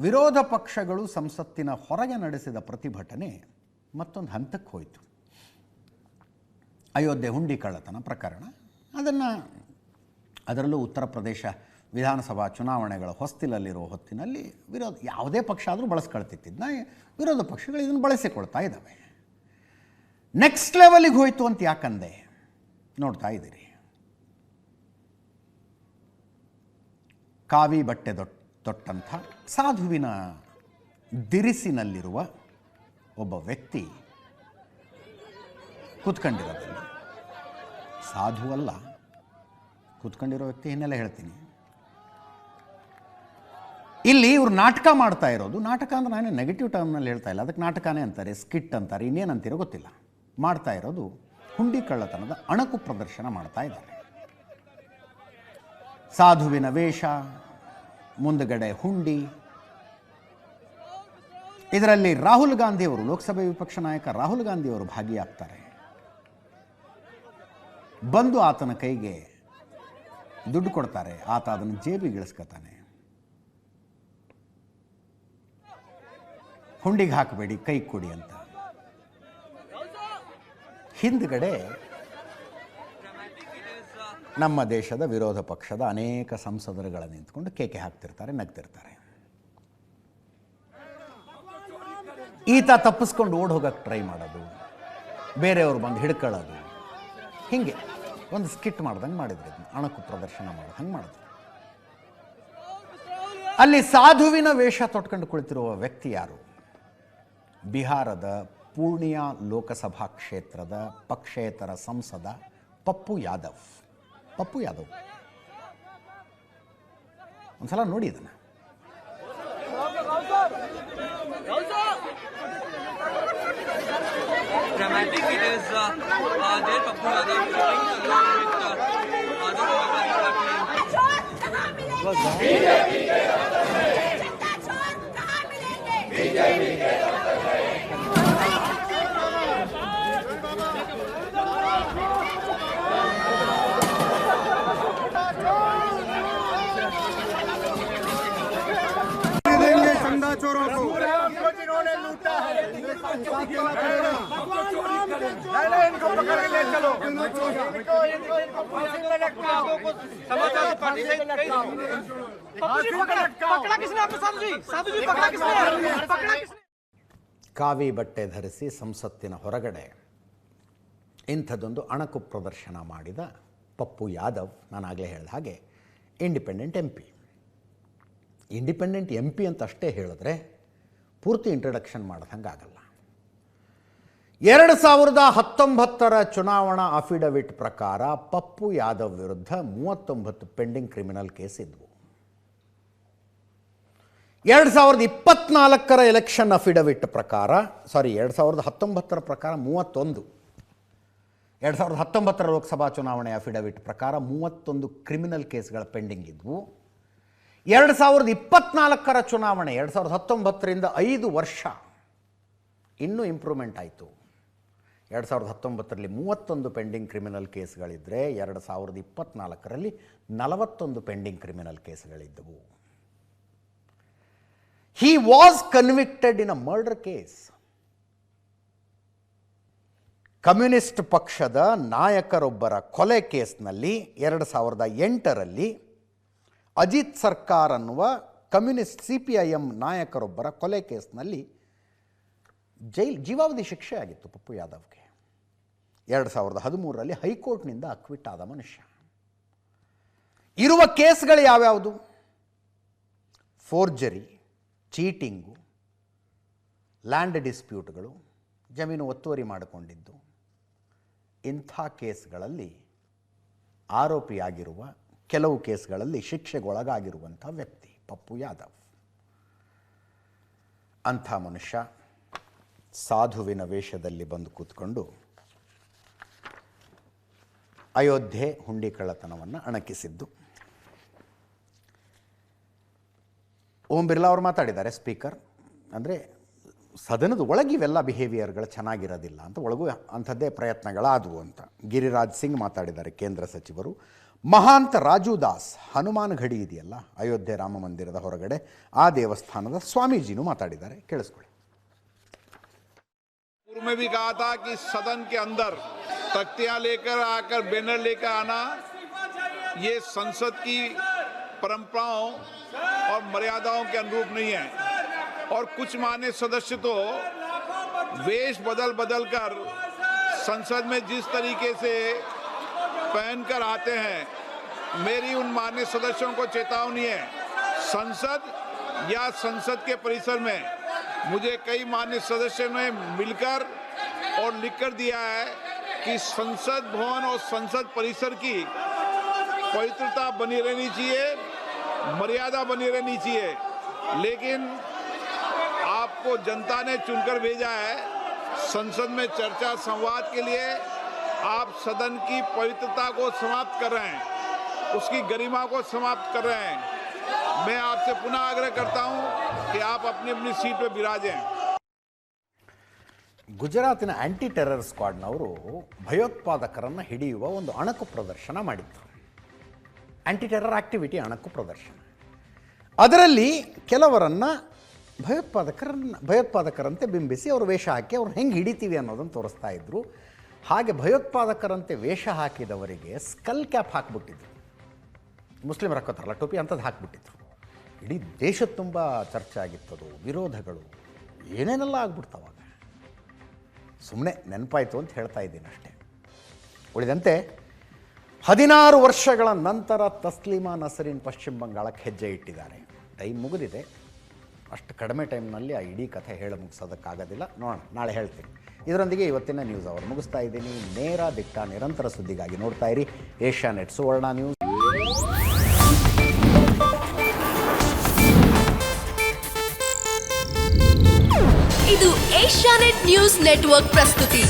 ವಿರೋಧ ಪಕ್ಷಗಳು ಸಂಸತ್ತಿನ ಹೊರಗೆ ನಡೆಸಿದ ಪ್ರತಿಭಟನೆ ಮತ್ತೊಂದು ಹಂತಕ್ಕೆ ಹೋಯಿತು. ಅಯೋಧ್ಯೆ ಹುಂಡಿ ಕಳ್ಳತನ ಪ್ರಕರಣ, ಅದರಲ್ಲೂ ಉತ್ತರ ಪ್ರದೇಶ ವಿಧಾನಸಭಾ ಚುನಾವಣೆಗಳ ಹೊಸ್ತಿಲಲ್ಲಿರುವ ಹೊತ್ತಿನಲ್ಲಿ ಯಾವುದೇ ಪಕ್ಷ ಆದರೂ ಬಳಸ್ಕೊಳ್ತಿದ್ದನ್ನ ವಿರೋಧ ಪಕ್ಷಗಳು ಇದನ್ನು ಬಳಸಿಕೊಳ್ತಾ ಇದ್ದಾವೆ. ನೆಕ್ಸ್ಟ್ ಲೆವೆಲಿಗೆ ಹೋಯಿತು ಅಂತ ಯಾಕಂದೆ ನೋಡ್ತಾ ಇದ್ದೀರಿ. ಕಾವಿ ಬಟ್ಟೆ ತೊಟ್ಟಂಥ ಸಾಧುವಿನ ದಿರಿಸಿನಲ್ಲಿರುವ ಒಬ್ಬ ವ್ಯಕ್ತಿ ಕೂತ್ಕೊಂಡಿರೋದಿಲ್ಲ. ಸಾಧು ಅಲ್ಲ, ಕೂತ್ಕೊಂಡಿರೋ ವ್ಯಕ್ತಿ ಹಿನ್ನೆಲೆ ಹೇಳ್ತೀನಿ. ಇಲ್ಲಿ ಇವರು ನಾಟಕ ಮಾಡ್ತಾ ಇರೋದು, ನಾಟಕ ಅಂದರೆ ನಾನು ನೆಗೆಟಿವ್ ಟರ್ಮ್ನಲ್ಲಿ ಹೇಳ್ತಾ ಇಲ್ಲ, ಅದಕ್ಕೆ ನಾಟಕನೇ ಅಂತಾರೆ, ಸ್ಕಿಟ್ ಅಂತಾರೆ, ಇನ್ನೇನಂತೀರೋ ಗೊತ್ತಿಲ್ಲ. ಮಾಡ್ತಾ ಇರೋದು ಹುಂಡಿ ಕಳ್ಳತನದ ಅಣಕು ಪ್ರದರ್ಶನ ಮಾಡ್ತಾ ಇದ್ದಾರೆ. ಸಾಧುವಿನ ವೇಷ, ಮುಂದುಗಡೆ ಹುಂಡಿ. ಇದರಲ್ಲಿ ರಾಹುಲ್ ಗಾಂಧಿಯವರು, ಲೋಕಸಭೆ ವಿಪಕ್ಷ ನಾಯಕ ರಾಹುಲ್ ಗಾಂಧಿಯವರು ಭಾಗಿಯಾಗ್ತಾರೆ. ಬಂದು ಆತನ ಕೈಗೆ ದುಡ್ಡು ಕೊಡ್ತಾರೆ, ಆತ ಅದನ್ನು ಜೇಬಿಗೆ ಇಳಿಸ್ಕೊತಾನೆ. ಹುಂಡಿಗೆ ಹಾಕಬೇಡಿ, ಕೈ ಕೊಡಿ ಅಂತ. ಹಿಂದ್ಗಡೆ ನಮ್ಮ ದೇಶದ ವಿರೋಧ ಪಕ್ಷದ ಅನೇಕ ಸಂಸದರುಗಳ ನಿಂತ್ಕೊಂಡು ಕೇಕೆ ಹಾಕ್ತಿರ್ತಾರೆ, ನಗ್ತಿರ್ತಾರೆ. ಈತ ತಪ್ಪಿಸ್ಕೊಂಡು ಓಡ್ ಹೋಗಕ್ಕೆ ಟ್ರೈ ಮಾಡೋದು, ಬೇರೆಯವರು ಬಂದು ಹಿಡ್ಕೊಳ್ಳೋದು, ಹೀಗೆ ಒಂದು ಸ್ಕಿಟ್ ಮಾಡ್ದಂಗೆ ಮಾಡಿದ್ರು. ಅಣಕು ಪ್ರದರ್ಶನ ಮಾಡೋದು ಹಂಗೆ ಮಾಡಿದ್ರು. ಅಲ್ಲಿ ಸಾಧುವಿನ ವೇಷ ತೊಟ್ಕೊಂಡು ಕುಳಿತಿರುವ ವ್ಯಕ್ತಿ ಯಾರು? ಬಿಹಾರದ ಪೂರ್ಣಿಯಾ ಲೋಕಸಭಾ ಕ್ಷೇತ್ರದ ಪಕ್ಷೇತರ ಸಂಸದ ಪಪ್ಪು ಯಾದವ್. ಒಂದ್ಸಲ ನೋಡಿ ಇದನ್ನ. Dramatic it is there Pappu चंदा चोरों को जिन्होंने लूटा है इनको पकड़ के ले चलो, इनको फांसी में लटकाओ, समाजवादी पार्टी से पकड़ा किसने? आपको साधु जी पकड़ा किसने? ಕಾವಿ ಬಟ್ಟೆ ಧರಿಸಿ ಸಂಸತ್ತಿನ ಹೊರಗಡೆ ಇಂಥದ್ದೊಂದು ಅಣಕು ಪ್ರದರ್ಶನ ಮಾಡಿದ ಪಪ್ಪು ಯಾದವ್, ನಾನಾಗಲೇ ಹೇಳಿದ ಹಾಗೆ ಇಂಡಿಪೆಂಡೆಂಟ್ MP. ಇಂಡಿಪೆಂಡೆಂಟ್ MP ಅಂತ ಅಷ್ಟೇ ಹೇಳಿದ್ರೆ ಪೂರ್ತಿ ಇಂಟ್ರಡಕ್ಷನ್ ಮಾಡ್ದಂಗೆ ಆಗಲ್ಲ. 2019 ಚುನಾವಣಾ ಅಫಿಡವಿಟ್ ಪ್ರಕಾರ ಪಪ್ಪು ಯಾದವ್ ವಿರುದ್ಧ 39 ಪೆಂಡಿಂಗ್ ಕ್ರಿಮಿನಲ್ ಕೇಸ್ ಇದ್ವು. 2024 ಎಲೆಕ್ಷನ್ ಅಫಿಡವಿಟ್ ಪ್ರಕಾರ 2019 ಪ್ರಕಾರ 31, 2019 ಲೋಕಸಭಾ ಚುನಾವಣೆ ಅಫಿಡವಿಟ್ ಪ್ರಕಾರ 31 ಕ್ರಿಮಿನಲ್ ಕೇಸ್ಗಳ ಪೆಂಡಿಂಗ್ ಇದ್ವು. 2024 ಚುನಾವಣೆ 2019ರಿಂದ 5 ವರ್ಷ ಇನ್ನೂ ಇಂಪ್ರೂವ್ಮೆಂಟ್ ಆಯಿತು. 2019ರಲ್ಲಿ 31 ಪೆಂಡಿಂಗ್ ಕ್ರಿಮಿನಲ್ ಕೇಸ್ಗಳಿದ್ದರೆ 2024ರಲ್ಲಿ 41 ಪೆಂಡಿಂಗ್ ಕ್ರಿಮಿನಲ್ ಕೇಸ್ಗಳಿದ್ದವು. He was convicted in a murder case. Communist ಪಕ್ಷದ ನಾಯಕರೊಬ್ಬರ ಕೊಲೆ ಕೇಸ್ನಲ್ಲಿ 2008ರಲ್ಲಿ ಅಜಿತ್ ಸರ್ಕಾರ್ ಅನ್ನುವ ಕಮ್ಯುನಿಸ್ಟ್ CPIM ನಾಯಕರೊಬ್ಬರ ಕೊಲೆ ಕೇಸ್ನಲ್ಲಿ ಜೀವಾವಧಿ ಶಿಕ್ಷೆ ಆಗಿತ್ತು ಪಪ್ಪು ಯಾದವ್ಗೆ. 2013ರಲ್ಲಿ ಹೈಕೋರ್ಟ್ನಿಂದ ಅಕ್ವಿಟ್ ಆದ ಮನುಷ್ಯ. ಇರುವ ಕೇಸ್ಗಳು ಯಾವ್ಯಾವುದು? ಫೋರ್ಜರಿ, ಚೀಟಿಂಗು, ಲ್ಯಾಂಡ್ ಡಿಸ್ಪ್ಯೂಟ್ಗಳು, ಜಮೀನು ಒತ್ತುವರಿ ಮಾಡಿಕೊಂಡಿದ್ದು. ಇಂಥ ಕೇಸ್ಗಳಲ್ಲಿ ಆರೋಪಿಯಾಗಿರುವ, ಕೆಲವು ಕೇಸ್ಗಳಲ್ಲಿ ಶಿಕ್ಷೆಗೊಳಗಾಗಿರುವಂಥ ವ್ಯಕ್ತಿ ಪಪ್ಪು ಯಾದವ್. ಅಂಥ ಮನುಷ್ಯ ಸಾಧುವಿನ ವೇಷದಲ್ಲಿ ಬಂದು ಕೂತ್ಕೊಂಡು ಅಯೋಧ್ಯೆ ಹುಂಡಿ ಕಳ್ಳತನವನ್ನು ಅಣಕಿಸಿದ್ದು. ಓಂ ಬಿರ್ಲಾ ಅವರು ಮಾತಾಡಿದ್ದಾರೆ, ಸ್ಪೀಕರ್, ಅಂದರೆ ಸದನದ ಒಳಗೆ ಇವೆಲ್ಲ ಬಿಹೇವಿಯರ್ಗಳು ಚೆನ್ನಾಗಿರೋದಿಲ್ಲ ಅಂತ, ಒಳಗೂ ಅಂಥದ್ದೇ ಪ್ರಯತ್ನಗಳಾದವು ಅಂತ. ಗಿರಿರಾಜ್ ಸಿಂಗ್ ಮಾತಾಡಿದ್ದಾರೆ, ಕೇಂದ್ರ ಸಚಿವರು. ಮಹಾಂತ ರಾಜು ದಾಸ್, ಹನುಮಾನ್ ಗಡಿ ಇದೆಯಲ್ಲ ಅಯೋಧ್ಯೆ ರಾಮ ಮಂದಿರದ ಹೊರಗಡೆ, ಆ ದೇವಸ್ಥಾನದ ಸ್ವಾಮೀಜಿನೂ ಮಾತಾಡಿದ್ದಾರೆ, ಕೇಳಿಸ್ಕೊಳ್ಳಿ. पूर्व में भी कहा था कि सदन के अंदर तख्तियां लेकर आकर बैनर लेकर आना ये संसद की परंपराओं और मर्यादाओं के अनुरूप नहीं है। और कुछ मान्य सदस्य तो वेश बदल कर संसद में जिस तरीके से पहनकर आते हैं, मेरी उन मान्य सदस्यों को चेतावनी है, संसद या संसद के परिसर में मुझे कई मान्य सदस्यों ने मिलकर और लिखकर दिया है कि संसद भवन और संसद परिसर की पवित्रता बनी रहनी चाहिए, मर्यादा बनी रहनी चाहिए। लेकिन आपको जनता ने चुनकर भेजा है संसद में चर्चा संवाद के लिए, आप सदन की पवित्रता को समाप्त कर रहे हैं, उसकी गरिमा को समाप्त कर रहे हैं। मैं आपसे पुनः आग्रह करता हूं कि आप अपनी अपनी सीट पर विराजें। ಗುಜರಾತಿನ ಆ್ಯಂಟಿ ಟೆರರ್ ಸ್ಕ್ವಾಡ್ನವರು ಭಯೋತ್ಪಾದಕರನ್ನು ಹಿಡಿಯುವ ಒಂದು ಅಣಕು ಪ್ರದರ್ಶನ ಮಾಡಿದ್ರು. ಆ್ಯಂಟಿ ಟೆರರ್ ಆ್ಯಕ್ಟಿವಿಟಿ ಅಣಕು ಪ್ರದರ್ಶನ. ಅದರಲ್ಲಿ ಕೆಲವರನ್ನು ಭಯೋತ್ಪಾದಕರಂತೆ ಬಿಂಬಿಸಿ ಅವರು ವೇಷ ಹಾಕಿ ಅವ್ರು ಹೆಂಗೆ ಹಿಡಿತೀವಿ ಅನ್ನೋದನ್ನು ತೋರಿಸ್ತಾ ಇದ್ರು. ಹಾಗೆ ಭಯೋತ್ಪಾದಕರಂತೆ ವೇಷ ಹಾಕಿದವರಿಗೆ ಸ್ಕಲ್ ಕ್ಯಾಪ್ ಹಾಕಿಬಿಟ್ಟಿದ್ರು, ಮುಸ್ಲಿಮರು ಹಾಕೋತಾರಲ್ಲ ಟೋಪಿ, ಅಂಥದ್ದು ಹಾಕಿಬಿಟ್ಟಿದ್ರು. ಇಡೀ ದೇಶದ ತುಂಬ ಚರ್ಚೆ ಆಗಿತ್ತದು, ವಿರೋಧಗಳು ಏನೇನೆಲ್ಲ ಆಗ್ಬಿಡ್ತಾವಾಗ. ಸುಮ್ಮನೆ ನೆನಪಾಯಿತು ಅಂತ ಹೇಳ್ತಾ ಇದ್ದೀನಿ ಅಷ್ಟೇ. ಉಳಿದಂತೆ 16 ವರ್ಷಗಳ ನಂತರ ತಸ್ಲೀಮಾ ನಸರೀನ್ ಪಶ್ಚಿಮ ಬಂಗಾಳಕ್ಕೆ ಹೆಜ್ಜೆ ಇಟ್ಟಿದ್ದಾರೆ. ಟೈಮ್ ಮುಗಿದಿದೆ, ಅಷ್ಟು ಕಡಿಮೆ ಟೈಮ್ನಲ್ಲಿ ಆ ಇಡೀ ಕಥೆ ಹೇಳಿ ಮುಗಿಸೋದಕ್ಕಾಗೋದಿಲ್ಲ, ನೋಡೋಣ ನಾಳೆ ಹೇಳ್ತೀನಿ. ಇದರೊಂದಿಗೆ ಇವತ್ತಿನ ನ್ಯೂಸ್ ಅವರು ಮುಗಿಸ್ತಾ ಇದ್ದೀನಿ. ನೇರ ದಿಟ್ಟ ನಿರಂತರ ಸುದ್ದಿಗಾಗಿ ನೋಡ್ತಾ ಇರಿ ಏಷ್ಯಾನೆಟ್ ಸುವರ್ಣ ನ್ಯೂಸ್. ಇದು ಏಷ್ಯಾನೆಟ್ ನ್ಯೂಸ್ ನೆಟ್ವರ್ಕ್ ಪ್ರಸ್ತುತಿ.